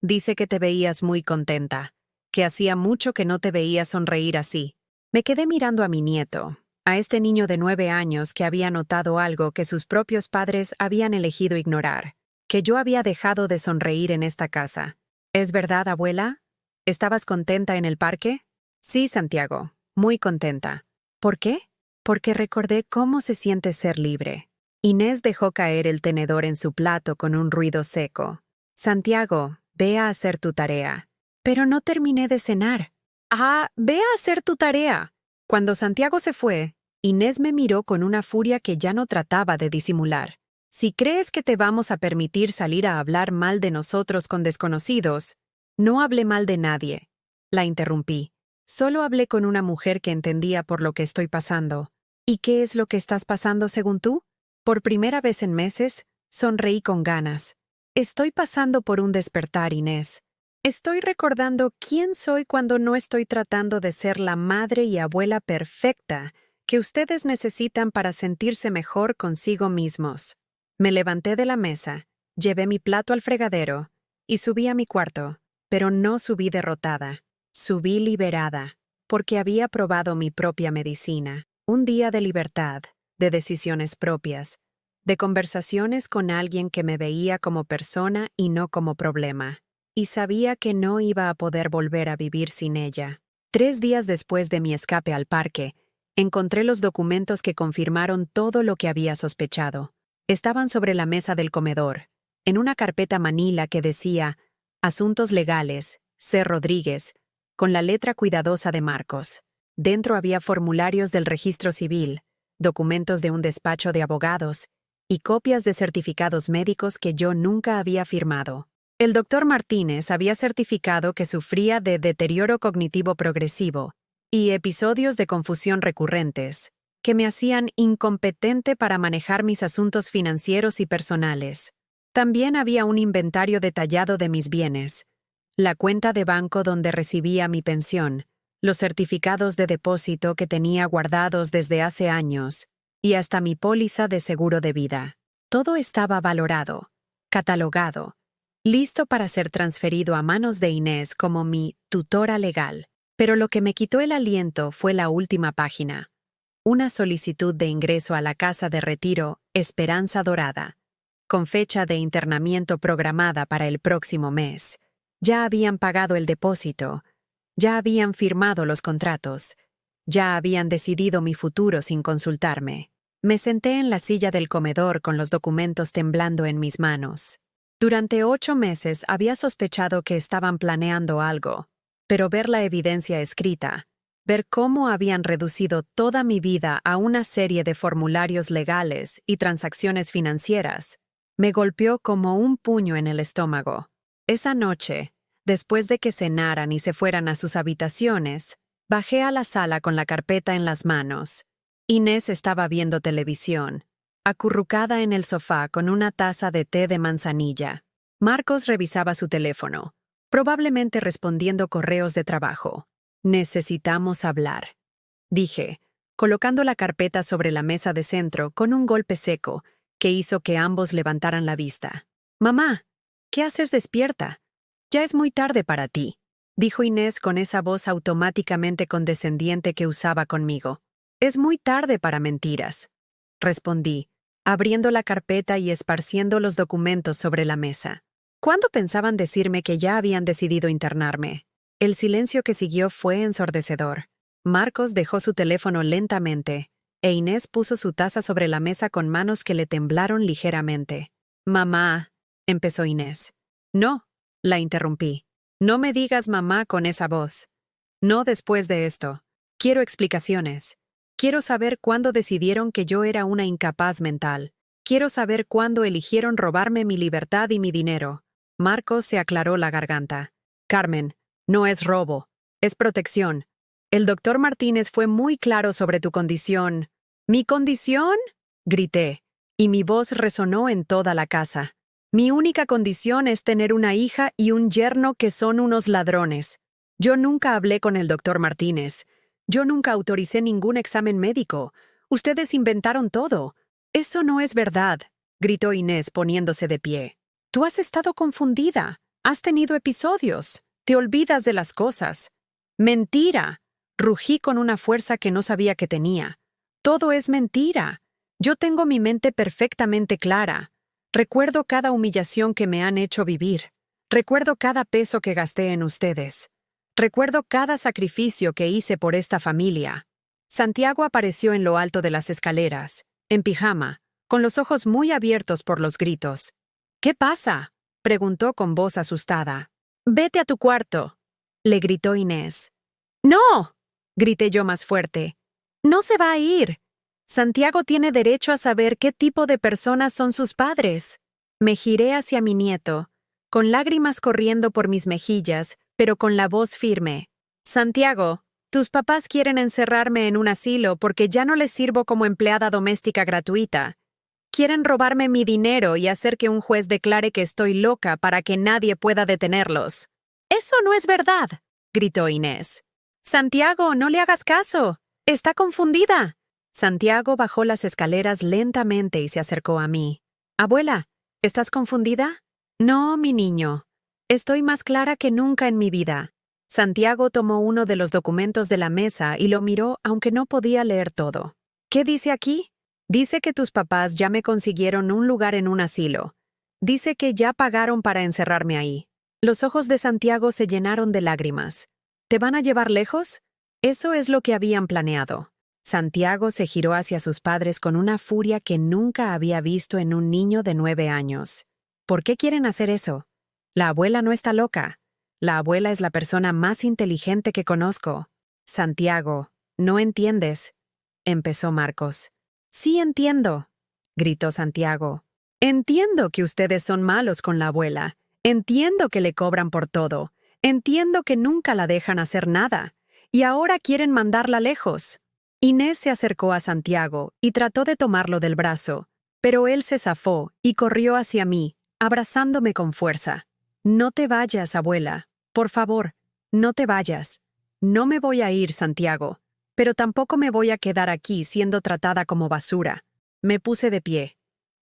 «Dice que te veías muy contenta, que hacía mucho que no te veía sonreír así». Me quedé mirando a mi nieto, a este niño de 9 años que había notado algo que sus propios padres habían elegido ignorar, que yo había dejado de sonreír en esta casa. «¿Es verdad, abuela? ¿Estabas contenta en el parque?» «Sí, Santiago, muy contenta». «¿Por qué?» «Porque recordé cómo se siente ser libre». Inés dejó caer el tenedor en su plato con un ruido seco. «Santiago, ve a hacer tu tarea». «Pero no terminé de cenar». «Ah, ve a hacer tu tarea». Cuando Santiago se fue, Inés me miró con una furia que ya no trataba de disimular. «Si crees que te vamos a permitir salir a hablar mal de nosotros con desconocidos...». «No hablé mal de nadie», la interrumpí. «Solo hablé con una mujer que entendía por lo que estoy pasando». «¿Y qué es lo que estás pasando según tú?». Por primera vez en meses, sonreí con ganas. «Estoy pasando por un despertar, Inés. Estoy recordando quién soy cuando no estoy tratando de ser la madre y abuela perfecta que ustedes necesitan para sentirse mejor consigo mismos». Me levanté de la mesa, llevé mi plato al fregadero y subí a mi cuarto, pero no subí derrotada. Subí liberada, porque había probado mi propia medicina. Un día de libertad, de decisiones propias, de conversaciones con alguien que me veía como persona y no como problema. Y sabía que no iba a poder volver a vivir sin ella. 3 días después de mi escape al parque, encontré los documentos que confirmaron todo lo que había sospechado. Estaban sobre la mesa del comedor, en una carpeta manila que decía Asuntos legales, C. Rodríguez, con la letra cuidadosa de Marcos. Dentro había formularios del registro civil, documentos de un despacho de abogados y copias de certificados médicos que yo nunca había firmado. El doctor Martínez había certificado que sufría de deterioro cognitivo progresivo y episodios de confusión recurrentes, que me hacían incompetente para manejar mis asuntos financieros y personales. También había un inventario detallado de mis bienes, la cuenta de banco donde recibía mi pensión, los certificados de depósito que tenía guardados desde hace años, y hasta mi póliza de seguro de vida. Todo estaba valorado, catalogado, listo para ser transferido a manos de Inés como mi tutora legal. Pero lo que me quitó el aliento fue la última página. Una solicitud de ingreso a la casa de retiro Esperanza Dorada, con fecha de internamiento programada para el próximo mes. Ya habían pagado el depósito, ya habían firmado los contratos, ya habían decidido mi futuro sin consultarme. Me senté en la silla del comedor con los documentos temblando en mis manos. Durante 8 meses había sospechado que estaban planeando algo, pero ver la evidencia escrita, ver cómo habían reducido toda mi vida a una serie de formularios legales y transacciones financieras, me golpeó como un puño en el estómago. Esa noche, después de que cenaran y se fueran a sus habitaciones, bajé a la sala con la carpeta en las manos. Inés estaba viendo televisión, acurrucada en el sofá con una taza de té de manzanilla. Marcos revisaba su teléfono, probablemente respondiendo correos de trabajo. «Necesitamos hablar», dije, colocando la carpeta sobre la mesa de centro con un golpe seco que hizo que ambos levantaran la vista. «Mamá, ¿qué haces despierta? Ya es muy tarde para ti», dijo Inés con esa voz automáticamente condescendiente que usaba conmigo. «Es muy tarde para mentiras», respondí, abriendo la carpeta y esparciendo los documentos sobre la mesa. ¿Cuándo pensaban decirme que ya habían decidido internarme? El silencio que siguió fue ensordecedor. Marcos dejó su teléfono lentamente, e Inés puso su taza sobre la mesa con manos que le temblaron ligeramente. «Mamá», empezó Inés. «No», la interrumpí. «No me digas mamá con esa voz. No después de esto. Quiero explicaciones. Quiero saber cuándo decidieron que yo era una incapaz mental. Quiero saber cuándo eligieron robarme mi libertad y mi dinero». Marcos se aclaró la garganta. «Carmen, no es robo. Es protección. El doctor Martínez fue muy claro sobre tu condición». «¿Mi condición?», grité, y mi voz resonó en toda la casa. «Mi única condición es tener una hija y un yerno que son unos ladrones. Yo nunca hablé con el doctor Martínez. Yo nunca autoricé ningún examen médico. Ustedes inventaron todo». «Eso no es verdad», gritó Inés poniéndose de pie. «Tú has estado confundida. Has tenido episodios. Te olvidas de las cosas». «Mentira», rugí con una fuerza que no sabía que tenía. «Todo es mentira. Yo tengo mi mente perfectamente clara. Recuerdo cada humillación que me han hecho vivir. Recuerdo cada peso que gasté en ustedes. Recuerdo cada sacrificio que hice por esta familia». Santiago apareció en lo alto de las escaleras, en pijama, con los ojos muy abiertos por los gritos. «¿Qué pasa?», preguntó con voz asustada. «Vete a tu cuarto», le gritó Inés. «¡No!», grité yo más fuerte. «No se va a ir. Santiago tiene derecho a saber qué tipo de personas son sus padres». Me giré hacia mi nieto, con lágrimas corriendo por mis mejillas, pero con la voz firme. «Santiago, tus papás quieren encerrarme en un asilo porque ya no les sirvo como empleada doméstica gratuita. Quieren robarme mi dinero y hacer que un juez declare que estoy loca para que nadie pueda detenerlos». «Eso no es verdad», gritó Inés. «Santiago, no le hagas caso. Está confundida». Santiago bajó las escaleras lentamente y se acercó a mí. «Abuela, ¿estás confundida?» «No, mi niño. Estoy más clara que nunca en mi vida». Santiago tomó uno de los documentos de la mesa y lo miró aunque no podía leer todo. «¿Qué dice aquí?» «Dice que tus papás ya me consiguieron un lugar en un asilo. Dice que ya pagaron para encerrarme ahí». Los ojos de Santiago se llenaron de lágrimas. «¿Te van a llevar lejos?» Eso es lo que habían planeado. Santiago se giró hacia sus padres con una furia que nunca había visto en un niño de 9 años. «¿Por qué quieren hacer eso?». La abuela no está loca. La abuela es la persona más inteligente que conozco. Santiago, ¿no entiendes? Empezó Marcos. Sí entiendo, gritó Santiago. Entiendo que ustedes son malos con la abuela. Entiendo que le cobran por todo. Entiendo que nunca la dejan hacer nada. Y ahora quieren mandarla lejos. Inés se acercó a Santiago y trató de tomarlo del brazo, pero él se zafó y corrió hacia mí, abrazándome con fuerza. No te vayas, abuela. Por favor, no te vayas. No me voy a ir, Santiago, pero tampoco me voy a quedar aquí siendo tratada como basura. Me puse de pie,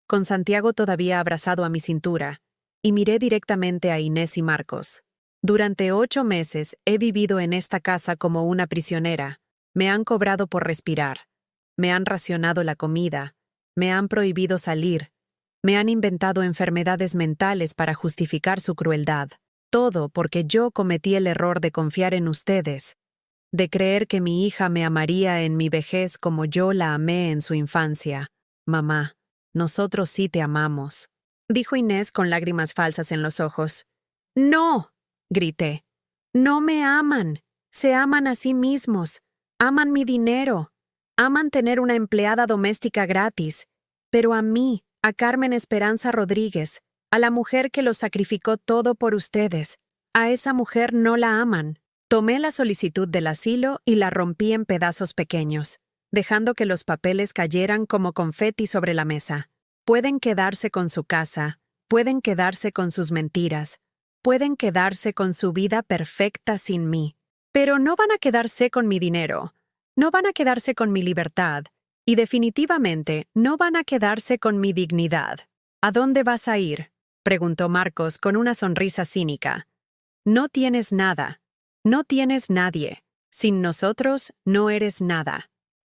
con Santiago todavía abrazado a mi cintura, y miré directamente a Inés y Marcos. Durante 8 meses he vivido en esta casa como una prisionera. Me han cobrado por respirar. Me han racionado la comida. Me han prohibido salir. Me han inventado enfermedades mentales para justificar su crueldad. Todo porque yo cometí el error de confiar en ustedes, de creer que mi hija me amaría en mi vejez como yo la amé en su infancia. Mamá, nosotros sí te amamos, dijo Inés con lágrimas falsas en los ojos. ¡No!, grité. No me aman. Se aman a sí mismos. Aman mi dinero. Aman tener una empleada doméstica gratis. Pero a mí, a Carmen Esperanza Rodríguez, a la mujer que lo sacrificó todo por ustedes, a esa mujer no la aman. Tomé la solicitud del asilo y la rompí en pedazos pequeños, dejando que los papeles cayeran como confeti sobre la mesa. Pueden quedarse con su casa, pueden quedarse con sus mentiras, pueden quedarse con su vida perfecta sin mí, pero no van a quedarse con mi dinero, no van a quedarse con mi libertad, y definitivamente no van a quedarse con mi dignidad. ¿A dónde vas a ir?, preguntó Marcos con una sonrisa cínica. No tienes nada. No tienes nadie. Sin nosotros, no eres nada.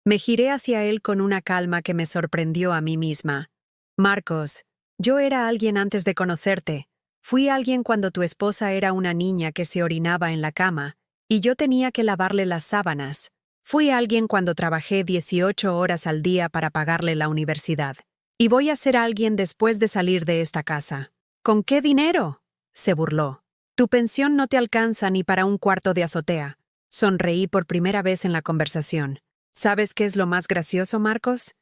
Me giré hacia él con una calma que me sorprendió a mí misma. Marcos, yo era alguien antes de conocerte. Fui alguien cuando tu esposa era una niña que se orinaba en la cama, y yo tenía que lavarle las sábanas. Fui alguien cuando trabajé 18 horas al día para pagarle la universidad. Y voy a ser alguien después de salir de esta casa. ¿Con qué dinero?, se burló. Tu pensión no te alcanza ni para un cuarto de azotea. Sonreí por primera vez en la conversación. ¿Sabes qué es lo más gracioso, Marcos?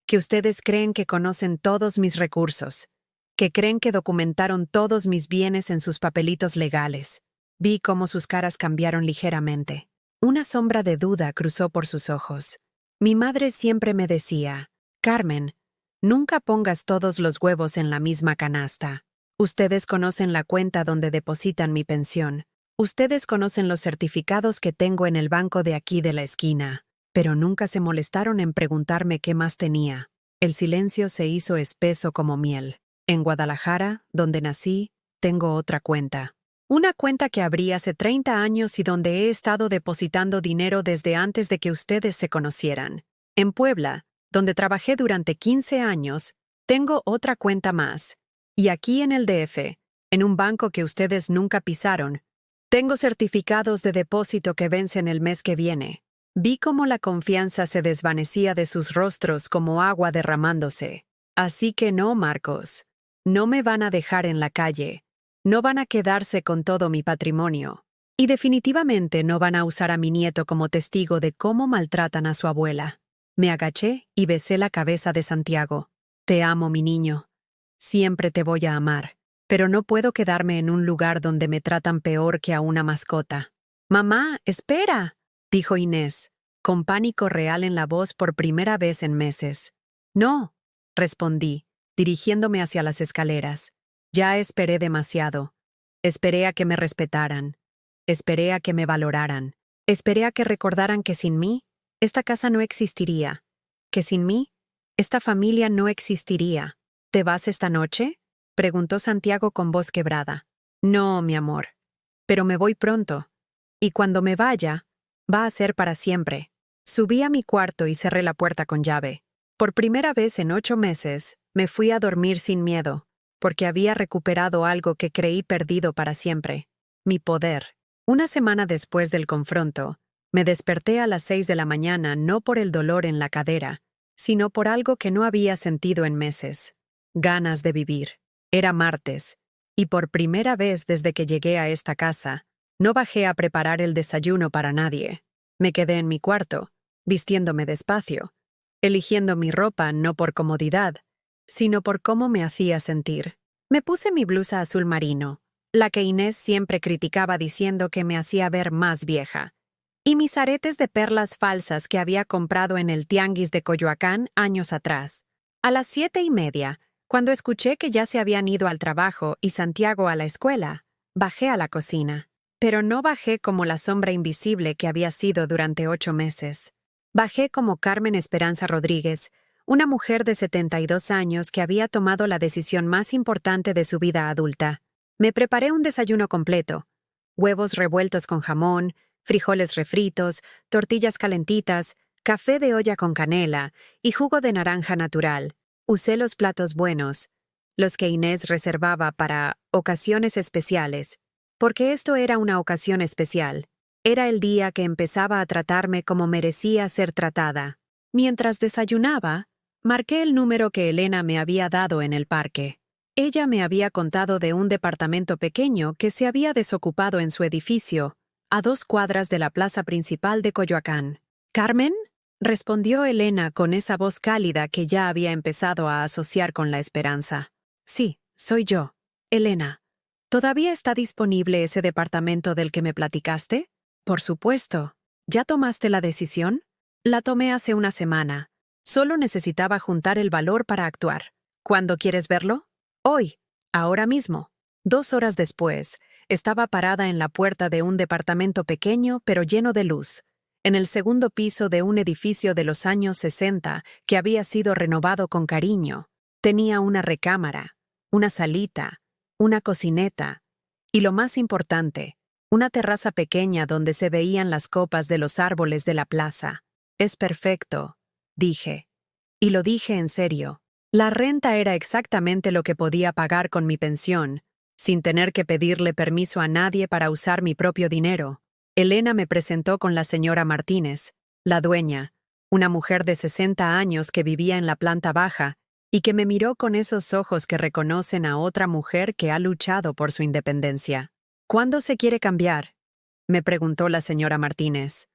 Que ustedes creen que conocen todos mis recursos, que creen que documentaron todos mis bienes en sus papelitos legales. Vi cómo sus caras cambiaron ligeramente. Una sombra de duda cruzó por sus ojos. Mi madre siempre me decía, Carmen, nunca pongas todos los huevos en la misma canasta. Ustedes conocen la cuenta donde depositan mi pensión. Ustedes conocen los certificados que tengo en el banco de aquí de la esquina. Pero nunca se molestaron en preguntarme qué más tenía. El silencio se hizo espeso como miel. En Guadalajara, donde nací, tengo otra cuenta. Una cuenta que abrí hace 30 años y donde he estado depositando dinero desde antes de que ustedes se conocieran. En Puebla, donde trabajé durante 15 años, tengo otra cuenta más. Y aquí en el DF, en un banco que ustedes nunca pisaron, tengo certificados de depósito que vencen el mes que viene. Vi cómo la confianza se desvanecía de sus rostros como agua derramándose. Así que no, Marcos. No me van a dejar en la calle. No van a quedarse con todo mi patrimonio. Y definitivamente no van a usar a mi nieto como testigo de cómo maltratan a su abuela. Me agaché y besé la cabeza de Santiago. Te amo, mi niño. Siempre te voy a amar, pero no puedo quedarme en un lugar donde me tratan peor que a una mascota. «Mamá, espera», dijo Inés, con pánico real en la voz por primera vez en meses. «No», respondí, dirigiéndome hacia las escaleras. Ya esperé demasiado. Esperé a que me respetaran. Esperé a que me valoraran. Esperé a que recordaran que sin mí, esta casa no existiría. Que sin mí, esta familia no existiría. ¿Te vas esta noche?, preguntó Santiago con voz quebrada. No, mi amor. Pero me voy pronto. Y cuando me vaya, va a ser para siempre. Subí a mi cuarto y cerré la puerta con llave. Por primera vez en 8 meses, me fui a dormir sin miedo, porque había recuperado algo que creí perdido para siempre. Mi poder. Una semana después del confronto, me desperté a las 6 de la mañana no por el dolor en la cadera, sino por algo que no había sentido en meses. Ganas de vivir. Era martes, Y por primera vez desde que llegué a esta casa, no bajé a preparar el desayuno para nadie. Me quedé en mi cuarto, vistiéndome despacio, eligiendo mi ropa no por comodidad, sino por cómo me hacía sentir. Me puse mi blusa azul marino, la que Inés siempre criticaba diciendo que me hacía ver más vieja, y mis aretes de perlas falsas que había comprado en el tianguis de Coyoacán años atrás. A las 7:30, cuando escuché que ya se habían ido al trabajo y Santiago a la escuela, bajé a la cocina. Pero no bajé como la sombra invisible que había sido durante 8 meses. Bajé como Carmen Esperanza Rodríguez, una mujer de 72 años que había tomado la decisión más importante de su vida adulta. Me preparé un desayuno completo: huevos revueltos con jamón, frijoles refritos, tortillas calentitas, café de olla con canela y jugo de naranja natural. Usé los platos buenos, los que Inés reservaba para ocasiones especiales, porque esto era una ocasión especial. Era el día que empezaba a tratarme como merecía ser tratada. Mientras desayunaba, marqué el número que Elena me había dado en el parque. Ella me había contado de un departamento pequeño que se había desocupado en su edificio, a 2 cuadras de la plaza principal de Coyoacán. ¿Carmen?, respondió Elena con esa voz cálida que ya había empezado a asociar con la esperanza. Sí, soy yo, Elena. ¿Todavía está disponible ese departamento del que me platicaste? Por supuesto. ¿Ya tomaste la decisión? La tomé hace una semana. Solo necesitaba juntar el valor para actuar. ¿Cuándo quieres verlo? Hoy. Ahora mismo. 2 horas después, estaba parada en la puerta de un departamento pequeño pero lleno de luz, en el segundo piso de un edificio de los años 60 que había sido renovado con cariño. Tenía una recámara, una salita, una cocineta y, lo más importante, una terraza pequeña donde se veían las copas de los árboles de la plaza. Es perfecto, dije. Y lo dije en serio. La renta era exactamente lo que podía pagar con mi pensión, sin tener que pedirle permiso a nadie para usar mi propio dinero. Elena me presentó con la señora Martínez, la dueña, una mujer de 60 años que vivía en la planta baja y que me miró con esos ojos que reconocen a otra mujer que ha luchado por su independencia. ¿Cuándo se quiere cambiar?, me preguntó la señora Martínez.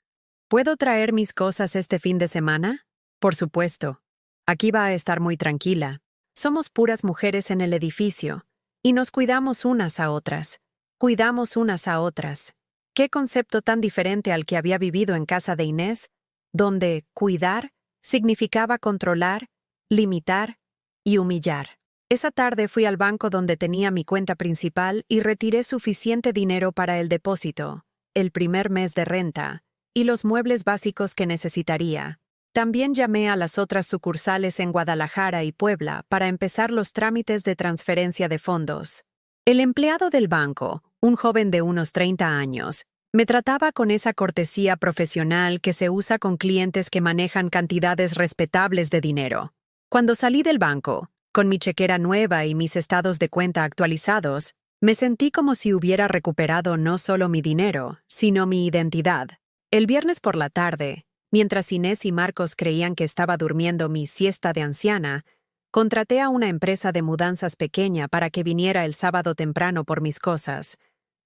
¿Puedo traer mis cosas este fin de semana? Por supuesto. Aquí va a estar muy tranquila. Somos puras mujeres en el edificio, y nos cuidamos unas a otras. Cuidamos unas a otras. ¿Qué concepto tan diferente al que había vivido en casa de Inés, donde cuidar significaba controlar, limitar y humillar? Esa tarde fui al banco donde tenía mi cuenta principal y retiré suficiente dinero para el depósito, el primer mes de renta y los muebles básicos que necesitaría. También llamé a las otras sucursales en Guadalajara y Puebla para empezar los trámites de transferencia de fondos. El empleado del banco, un joven de unos 30 años, me trataba con esa cortesía profesional que se usa con clientes que manejan cantidades respetables de dinero. Cuando salí del banco, con mi chequera nueva y mis estados de cuenta actualizados, me sentí como si hubiera recuperado no solo mi dinero, sino mi identidad. El viernes por la tarde, mientras Inés y Marcos creían que estaba durmiendo mi siesta de anciana, contraté a una empresa de mudanzas pequeña para que viniera el sábado temprano por mis cosas.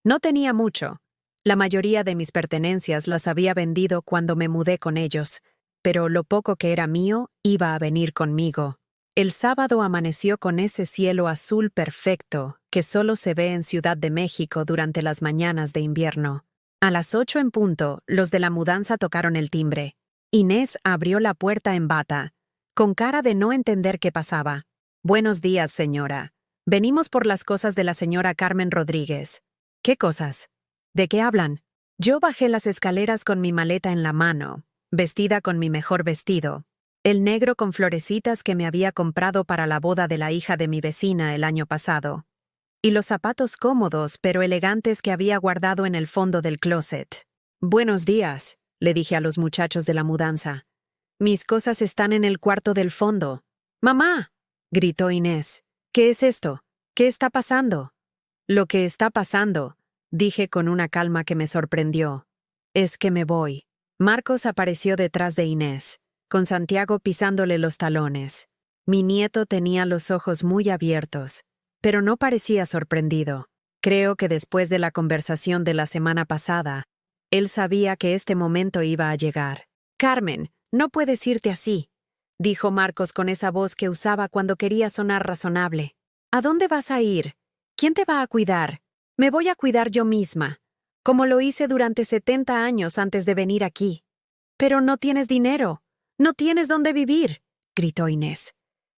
No tenía mucho. La mayoría de mis pertenencias las había vendido cuando me mudé con ellos, pero lo poco que era mío iba a venir conmigo. El sábado amaneció con ese cielo azul perfecto que solo se ve en Ciudad de México durante las mañanas de invierno. A las 8 en punto, los de la mudanza tocaron el timbre. Inés abrió la puerta en bata, con cara de no entender qué pasaba. «Buenos días, señora. Venimos por las cosas de la señora Carmen Rodríguez». «¿Qué cosas? ¿De qué hablan?» Yo bajé las escaleras con mi maleta en la mano, vestida con mi mejor vestido, el negro con florecitas que me había comprado para la boda de la hija de mi vecina el año pasado, y los zapatos cómodos pero elegantes que había guardado en el fondo del closet. «Buenos días», le dije a los muchachos de la mudanza. «Mis cosas están en el cuarto del fondo». «¡Mamá!», gritó Inés. «¿Qué es esto? ¿Qué está pasando?» «Lo que está pasando», dije con una calma que me sorprendió, «es que me voy». Marcos apareció detrás de Inés, con Santiago pisándole los talones. Mi nieto tenía los ojos muy abiertos, pero no parecía sorprendido. Creo que después de la conversación de la semana pasada, él sabía que este momento iba a llegar. «Carmen, no puedes irte así», dijo Marcos con esa voz que usaba cuando quería sonar razonable. «¿A dónde vas a ir? ¿Quién te va a cuidar? Me voy a cuidar yo misma, como lo hice durante 70 años antes de venir aquí». «Pero no tienes dinero, no tienes dónde vivir», gritó Inés.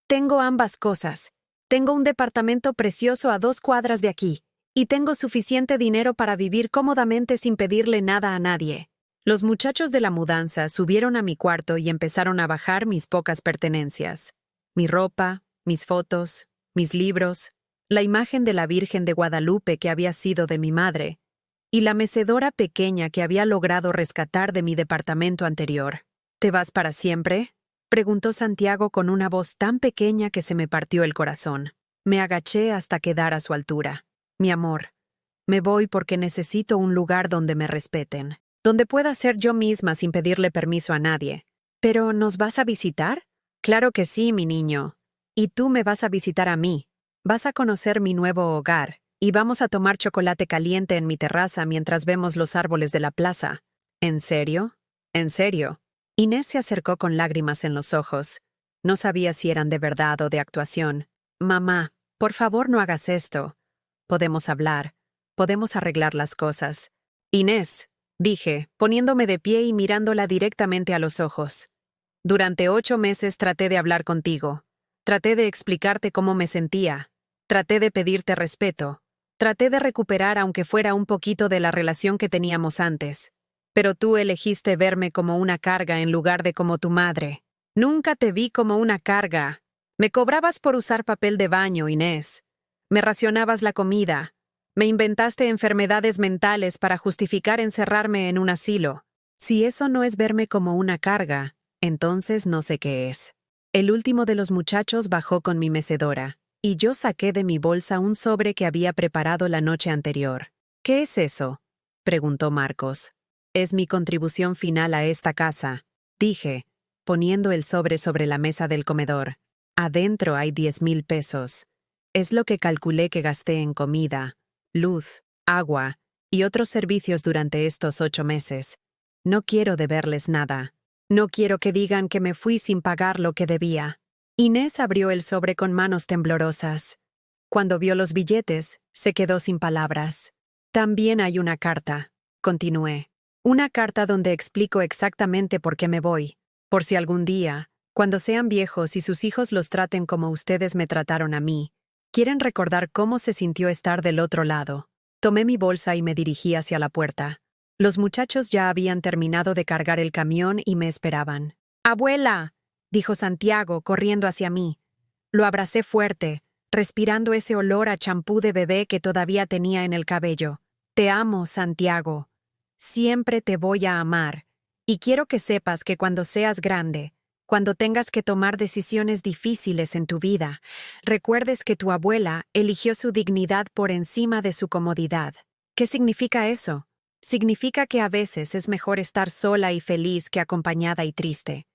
«Tengo ambas cosas. Tengo un departamento precioso a 2 cuadras de aquí, y tengo suficiente dinero para vivir cómodamente sin pedirle nada a nadie». Los muchachos de la mudanza subieron a mi cuarto y empezaron a bajar mis pocas pertenencias. Mi ropa, mis fotos, mis libros, la imagen de la Virgen de Guadalupe que había sido de mi madre, y la mecedora pequeña que había logrado rescatar de mi departamento anterior. «¿Te vas para siempre?», preguntó Santiago con una voz tan pequeña que se me partió el corazón. Me agaché hasta quedar a su altura. «Mi amor, me voy porque necesito un lugar donde me respeten, donde pueda ser yo misma sin pedirle permiso a nadie». «¿Pero nos vas a visitar?» «Claro que sí, mi niño. Y tú me vas a visitar a mí. Vas a conocer mi nuevo hogar, y vamos a tomar chocolate caliente en mi terraza mientras vemos los árboles de la plaza». «¿En serio? ¿En serio?». Inés se acercó con lágrimas en los ojos. No sabía si eran de verdad o de actuación. «Mamá, por favor no hagas esto. Podemos hablar. Podemos arreglar las cosas». «Inés», dije, poniéndome de pie y mirándola directamente a los ojos. «Durante 8 meses traté de hablar contigo. Traté de explicarte cómo me sentía. Traté de pedirte respeto. Traté de recuperar aunque fuera un poquito de la relación que teníamos antes. Pero tú elegiste verme como una carga en lugar de como tu madre. Nunca te vi como una carga. Me cobrabas por usar papel de baño, Inés. Me racionabas la comida. Me inventaste enfermedades mentales para justificar encerrarme en un asilo. Si eso no es verme como una carga, entonces no sé qué es». El último de los muchachos bajó con mi mecedora, y yo saqué de mi bolsa un sobre que había preparado la noche anterior. «¿Qué es eso?», preguntó Marcos. «Es mi contribución final a esta casa», dije, poniendo el sobre la mesa del comedor. «Adentro hay 10,000 pesos. Es lo que calculé que gasté en comida, luz, agua y otros servicios durante estos 8 meses. No quiero deberles nada. No quiero que digan que me fui sin pagar lo que debía». Inés abrió el sobre con manos temblorosas. Cuando vio los billetes, se quedó sin palabras. «También hay una carta», continué. «Una carta donde explico exactamente por qué me voy. Por si algún día, cuando sean viejos y sus hijos los traten como ustedes me trataron a mí, quieren recordar cómo se sintió estar del otro lado». Tomé mi bolsa y me dirigí hacia la puerta. Los muchachos ya habían terminado de cargar el camión y me esperaban. «Abuela», dijo Santiago, corriendo hacia mí. Lo abracé fuerte, respirando ese olor a champú de bebé que todavía tenía en el cabello. «Te amo, Santiago. Siempre te voy a amar. Y quiero que sepas que cuando seas grande, cuando tengas que tomar decisiones difíciles en tu vida, recuerdes que tu abuela eligió su dignidad por encima de su comodidad». «¿Qué significa eso?». «Significa que a veces es mejor estar sola y feliz que acompañada y triste».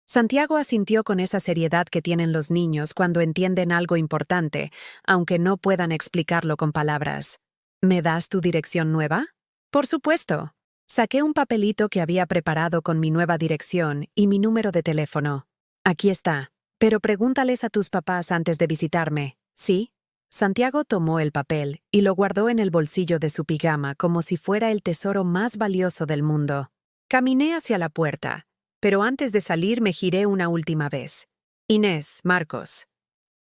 Santiago asintió con esa seriedad que tienen los niños cuando entienden algo importante, aunque no puedan explicarlo con palabras. «¿Me das tu dirección nueva?». «Por supuesto». Saqué un papelito que había preparado con mi nueva dirección y mi número de teléfono. «Aquí está. Pero pregúntales a tus papás antes de visitarme, ¿sí?». Santiago tomó el papel y lo guardó en el bolsillo de su pijama como si fuera el tesoro más valioso del mundo. Caminé hacia la puerta, pero antes de salir me giré una última vez. «Inés, Marcos»,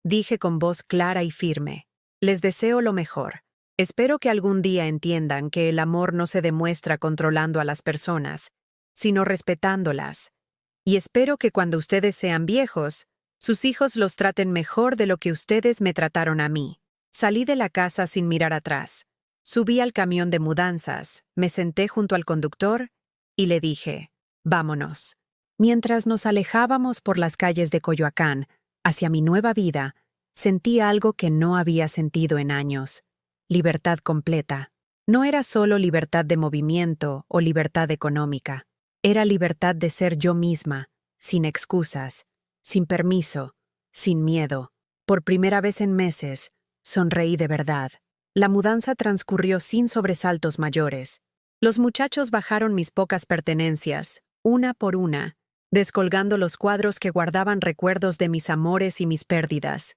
dije con voz clara y firme, «les deseo lo mejor. Espero que algún día entiendan que el amor no se demuestra controlando a las personas, sino respetándolas. Y espero que cuando ustedes sean viejos, sus hijos los traten mejor de lo que ustedes me trataron a mí». Salí de la casa sin mirar atrás. Subí al camión de mudanzas, me senté junto al conductor y le dije, «Vámonos». Mientras nos alejábamos por las calles de Coyoacán, hacia mi nueva vida, sentí algo que no había sentido en años. Libertad completa. No era solo libertad de movimiento o libertad económica. Era libertad de ser yo misma, sin excusas, sin permiso, sin miedo. Por primera vez en meses, Sonreí de verdad. La mudanza transcurrió sin sobresaltos mayores. Los muchachos bajaron mis pocas pertenencias, una por una, descolgando los cuadros que guardaban recuerdos de mis amores y mis pérdidas,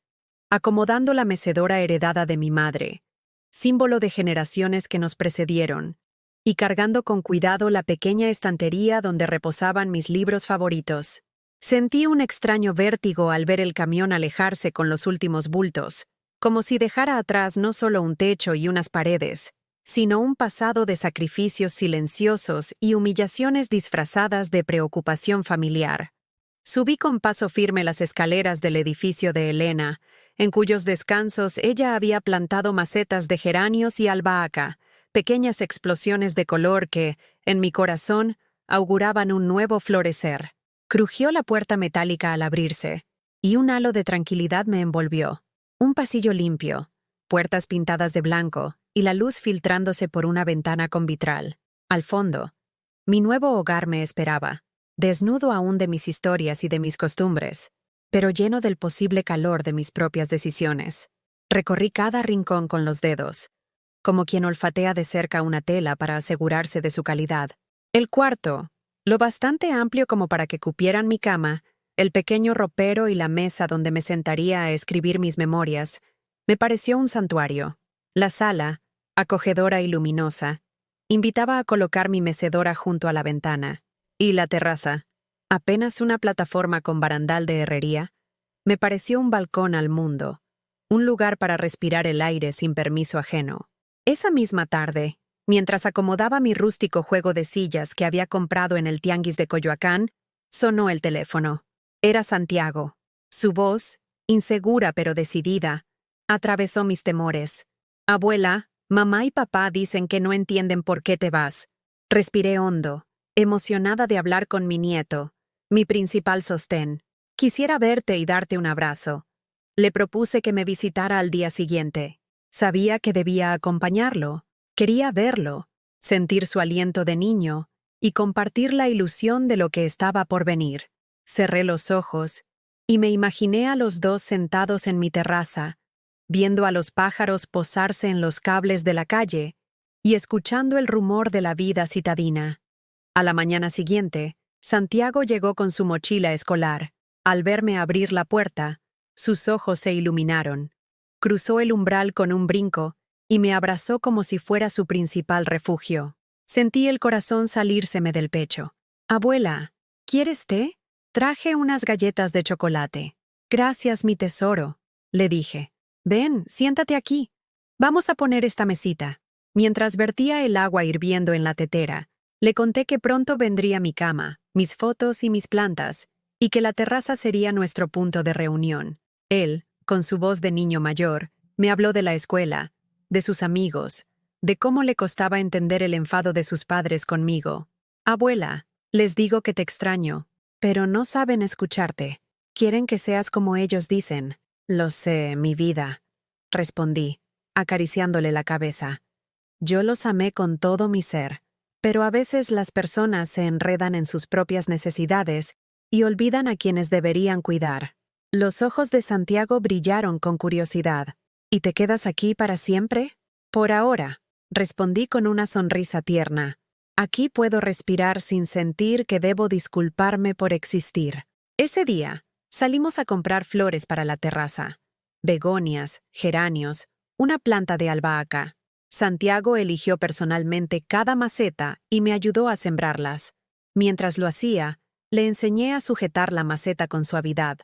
acomodando la mecedora heredada de mi madre, símbolo de generaciones que nos precedieron, y cargando con cuidado la pequeña estantería donde reposaban mis libros favoritos. Sentí un extraño vértigo al ver el camión alejarse con los últimos bultos, como si dejara atrás no solo un techo y unas paredes, sino un pasado de sacrificios silenciosos y humillaciones disfrazadas de preocupación familiar. Subí con paso firme las escaleras del edificio de Elena, en cuyos descansos ella había plantado macetas de geranios y albahaca, pequeñas explosiones de color que, en mi corazón, auguraban un nuevo florecer. Crujió la puerta metálica al abrirse, y un halo de tranquilidad me envolvió. Un pasillo limpio, puertas pintadas de blanco, y la luz filtrándose por una ventana con vitral. Al fondo, mi nuevo hogar me esperaba, desnudo aún de mis historias y de mis costumbres, pero lleno del posible calor de mis propias decisiones. Recorrí cada rincón con los dedos, como quien olfatea de cerca una tela para asegurarse de su calidad. El cuarto, lo bastante amplio como para que cupieran mi cama, el pequeño ropero y la mesa donde me sentaría a escribir mis memorias, me pareció un santuario. La sala, acogedora y luminosa, invitaba a colocar mi mecedora junto a la ventana. Y la terraza, apenas una plataforma con barandal de herrería, me pareció un balcón al mundo, un lugar para respirar el aire sin permiso ajeno. Esa misma tarde, mientras acomodaba mi rústico juego de sillas que había comprado en el tianguis de Coyoacán, sonó el teléfono. Era Santiago. Su voz, insegura pero decidida, atravesó mis temores. «Abuela, mamá y papá dicen que no entienden por qué te vas». Respiré hondo, emocionada de hablar con mi nieto, mi principal sostén. «Quisiera verte y darte un abrazo». Le propuse que me visitara al día siguiente. Sabía que debía acompañarlo. Quería verlo, sentir su aliento de niño y compartir la ilusión de lo que estaba por venir. Cerré los ojos y me imaginé a los dos sentados en mi terraza, viendo a los pájaros posarse en los cables de la calle y escuchando el rumor de la vida citadina. A la mañana siguiente, Santiago llegó con su mochila escolar. Al verme abrir la puerta, sus ojos se iluminaron. Cruzó el umbral con un brinco y me abrazó como si fuera su principal refugio. Sentí el corazón salírseme del pecho. «Abuela, ¿quieres té? Traje unas galletas de chocolate». «Gracias, mi tesoro», le dije. «Ven, siéntate aquí. Vamos a poner esta mesita». Mientras vertía el agua hirviendo en la tetera, le conté que pronto vendría mi cama, mis fotos y mis plantas, y que la terraza sería nuestro punto de reunión. Él, con su voz de niño mayor, me habló de la escuela, de sus amigos, de cómo le costaba entender el enfado de sus padres conmigo. «Abuela, les digo que te extraño, pero no saben escucharte. Quieren que seas como ellos dicen». «Lo sé, mi vida», respondí, acariciándole la cabeza. «Yo los amé con todo mi ser, pero a veces las personas se enredan en sus propias necesidades y olvidan a quienes deberían cuidar». Los ojos de Santiago brillaron con curiosidad. «¿Y te quedas aquí para siempre?» «Por ahora», respondí con una sonrisa tierna. «Aquí puedo respirar sin sentir que debo disculparme por existir». Ese día, salimos a comprar flores para la terraza. Begonias, geranios, una planta de albahaca. Santiago eligió personalmente cada maceta y me ayudó a sembrarlas. Mientras lo hacía, le enseñé a sujetar la maceta con suavidad,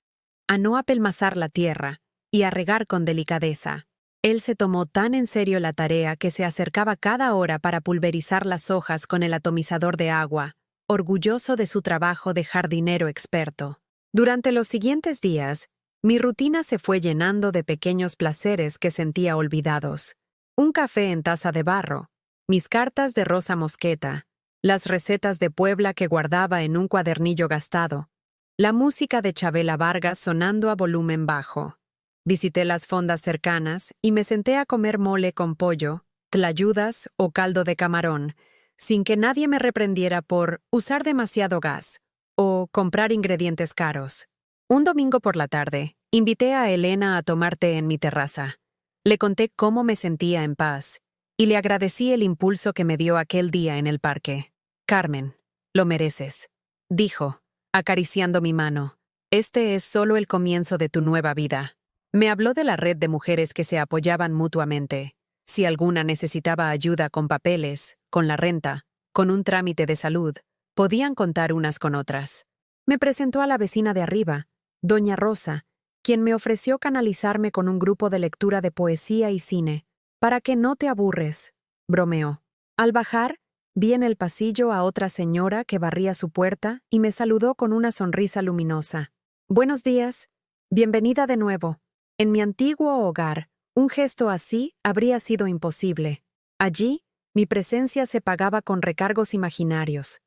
a no apelmazar la tierra y a regar con delicadeza. Él se tomó tan en serio la tarea que se acercaba cada hora para pulverizar las hojas con el atomizador de agua, orgulloso de su trabajo de jardinero experto. Durante los siguientes días, mi rutina se fue llenando de pequeños placeres que sentía olvidados. Un café en taza de barro, mis cartas de rosa mosqueta, las recetas de Puebla que guardaba en un cuadernillo gastado, la música de Chabela Vargas sonando a volumen bajo. Visité las fondas cercanas y me senté a comer mole con pollo, tlayudas o caldo de camarón, sin que nadie me reprendiera por usar demasiado gas o comprar ingredientes caros. Un domingo por la tarde, invité a Elena a tomar té en mi terraza. Le conté cómo me sentía en paz, y le agradecí el impulso que me dio aquel día en el parque. Carmen, lo mereces, dijo, acariciando mi mano. Este es solo el comienzo de tu nueva vida. Me habló de la red de mujeres que se apoyaban mutuamente. Si alguna necesitaba ayuda con papeles, con la renta, con un trámite de salud, podían contar unas con otras. Me presentó a la vecina de arriba, doña Rosa, quien me ofreció canalizarme con un grupo de lectura de poesía y cine. «Para que no te aburres», bromeó. Al bajar, vi en el pasillo a otra señora que barría su puerta y me saludó con una sonrisa luminosa. «Buenos días. Bienvenida de nuevo. En mi antiguo hogar, un gesto así habría sido imposible. Allí, mi presencia se pagaba con recargos imaginarios.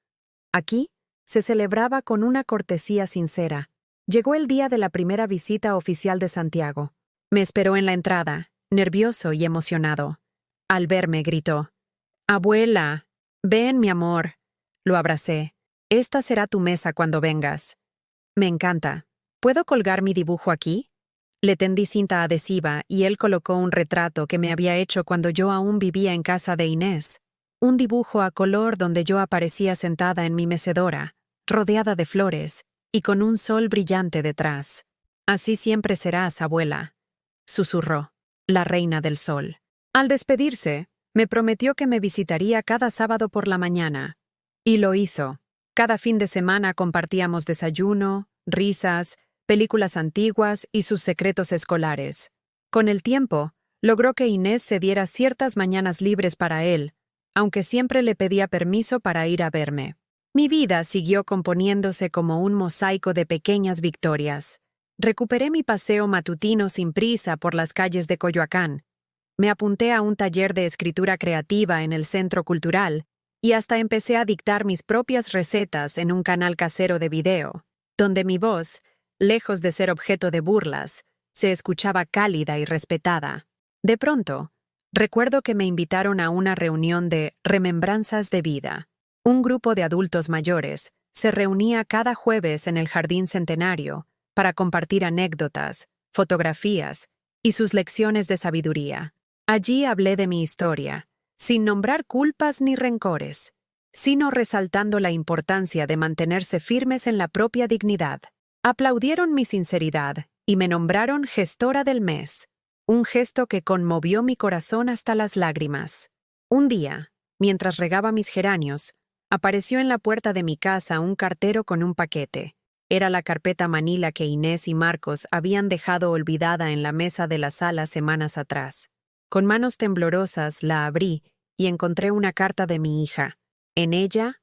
Aquí, se celebraba con una cortesía sincera. Llegó el día de la primera visita oficial de Santiago. Me esperó en la entrada, nervioso y emocionado. Al verme, gritó: «Abuela, ven, mi amor». Lo abracé. «Esta será tu mesa cuando vengas». «Me encanta. ¿Puedo colgar mi dibujo aquí?». Le tendí cinta adhesiva y él colocó un retrato que me había hecho cuando yo aún vivía en casa de Inés. Un dibujo a color donde yo aparecía sentada en mi mecedora, rodeada de flores, y con un sol brillante detrás. «Así siempre serás, abuela», susurró, la reina del sol. Al despedirse, me prometió que me visitaría cada sábado por la mañana. Y lo hizo. Cada fin de semana compartíamos desayuno, risas, películas antiguas y sus secretos escolares. Con el tiempo, logró que Inés se diera ciertas mañanas libres para él, aunque siempre le pedía permiso para ir a verme. Mi vida siguió componiéndose como un mosaico de pequeñas victorias. Recuperé mi paseo matutino sin prisa por las calles de Coyoacán. Me apunté a un taller de escritura creativa en el Centro Cultural y hasta empecé a dictar mis propias recetas en un canal casero de video, donde mi voz, lejos de ser objeto de burlas, se escuchaba cálida y respetada. De pronto, recuerdo que me invitaron a una reunión de Remembranzas de Vida. Un grupo de adultos mayores se reunía cada jueves en el Jardín Centenario para compartir anécdotas, fotografías y sus lecciones de sabiduría. Allí hablé de mi historia, sin nombrar culpas ni rencores, sino resaltando la importancia de mantenerse firmes en la propia dignidad. Aplaudieron mi sinceridad y me nombraron gestora del mes, un gesto que conmovió mi corazón hasta las lágrimas. Un día, mientras regaba mis geranios, apareció en la puerta de mi casa un cartero con un paquete. Era la carpeta manila que Inés y Marcos habían dejado olvidada en la mesa de la sala semanas atrás. Con manos temblorosas la abrí y encontré una carta de mi hija. En ella,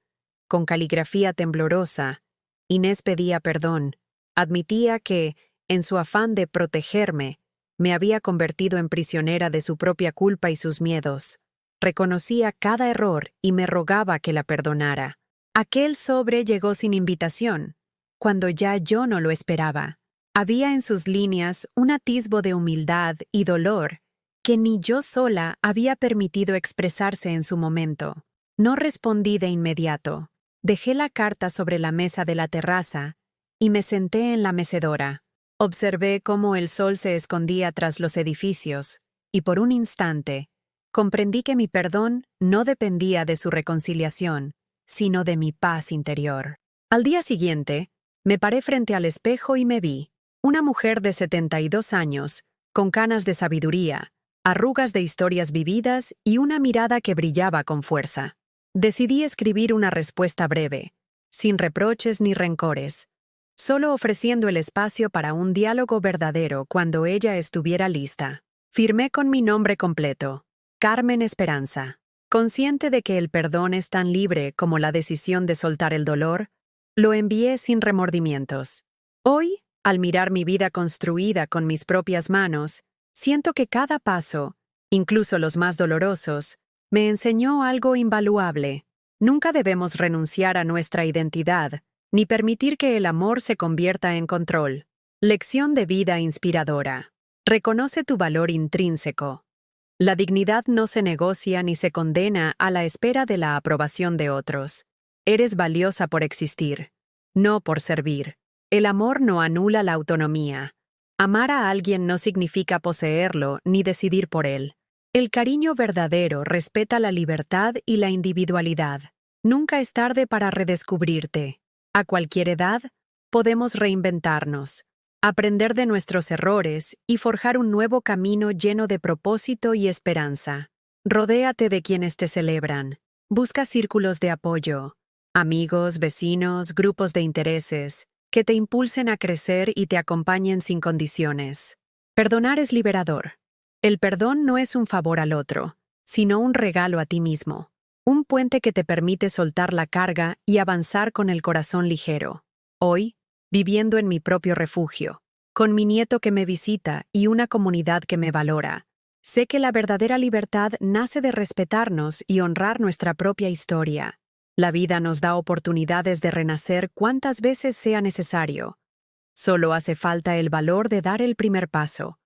con caligrafía temblorosa, Inés pedía perdón. Admitía que, en su afán de protegerme, me había convertido en prisionera de su propia culpa y sus miedos. Reconocía cada error y me rogaba que la perdonara. Aquel sobre llegó sin invitación, cuando ya yo no lo esperaba. Había en sus líneas un atisbo de humildad y dolor que ni yo sola había permitido expresarse en su momento. No respondí de inmediato. Dejé la carta sobre la mesa de la terraza y me senté en la mecedora. Observé cómo el sol se escondía tras los edificios, y por un instante, comprendí que mi perdón no dependía de su reconciliación, sino de mi paz interior. Al día siguiente, me paré frente al espejo y me vi, una mujer de 72 años, con canas de sabiduría, arrugas de historias vividas y una mirada que brillaba con fuerza. Decidí escribir una respuesta breve, sin reproches ni rencores, solo ofreciendo el espacio para un diálogo verdadero cuando ella estuviera lista. Firmé con mi nombre completo, Carmen Esperanza. Consciente de que el perdón es tan libre como la decisión de soltar el dolor, lo envié sin remordimientos. Hoy, al mirar mi vida construida con mis propias manos, siento que cada paso, incluso los más dolorosos, me enseñó algo invaluable. Nunca debemos renunciar a nuestra identidad, ni permitir que el amor se convierta en control. Lección de vida inspiradora. Reconoce tu valor intrínseco. La dignidad no se negocia ni se condena a la espera de la aprobación de otros. Eres valiosa por existir, no por servir. El amor no anula la autonomía. Amar a alguien no significa poseerlo ni decidir por él. El cariño verdadero respeta la libertad y la individualidad. Nunca es tarde para redescubrirte. A cualquier edad, podemos reinventarnos, aprender de nuestros errores y forjar un nuevo camino lleno de propósito y esperanza. Rodéate de quienes te celebran. Busca círculos de apoyo, amigos, vecinos, grupos de intereses, que te impulsen a crecer y te acompañen sin condiciones. Perdonar es liberador. El perdón no es un favor al otro, sino un regalo a ti mismo. Un puente que te permite soltar la carga y avanzar con el corazón ligero. Hoy, viviendo en mi propio refugio, con mi nieto que me visita y una comunidad que me valora, sé que la verdadera libertad nace de respetarnos y honrar nuestra propia historia. La vida nos da oportunidades de renacer cuantas veces sea necesario. Solo hace falta el valor de dar el primer paso.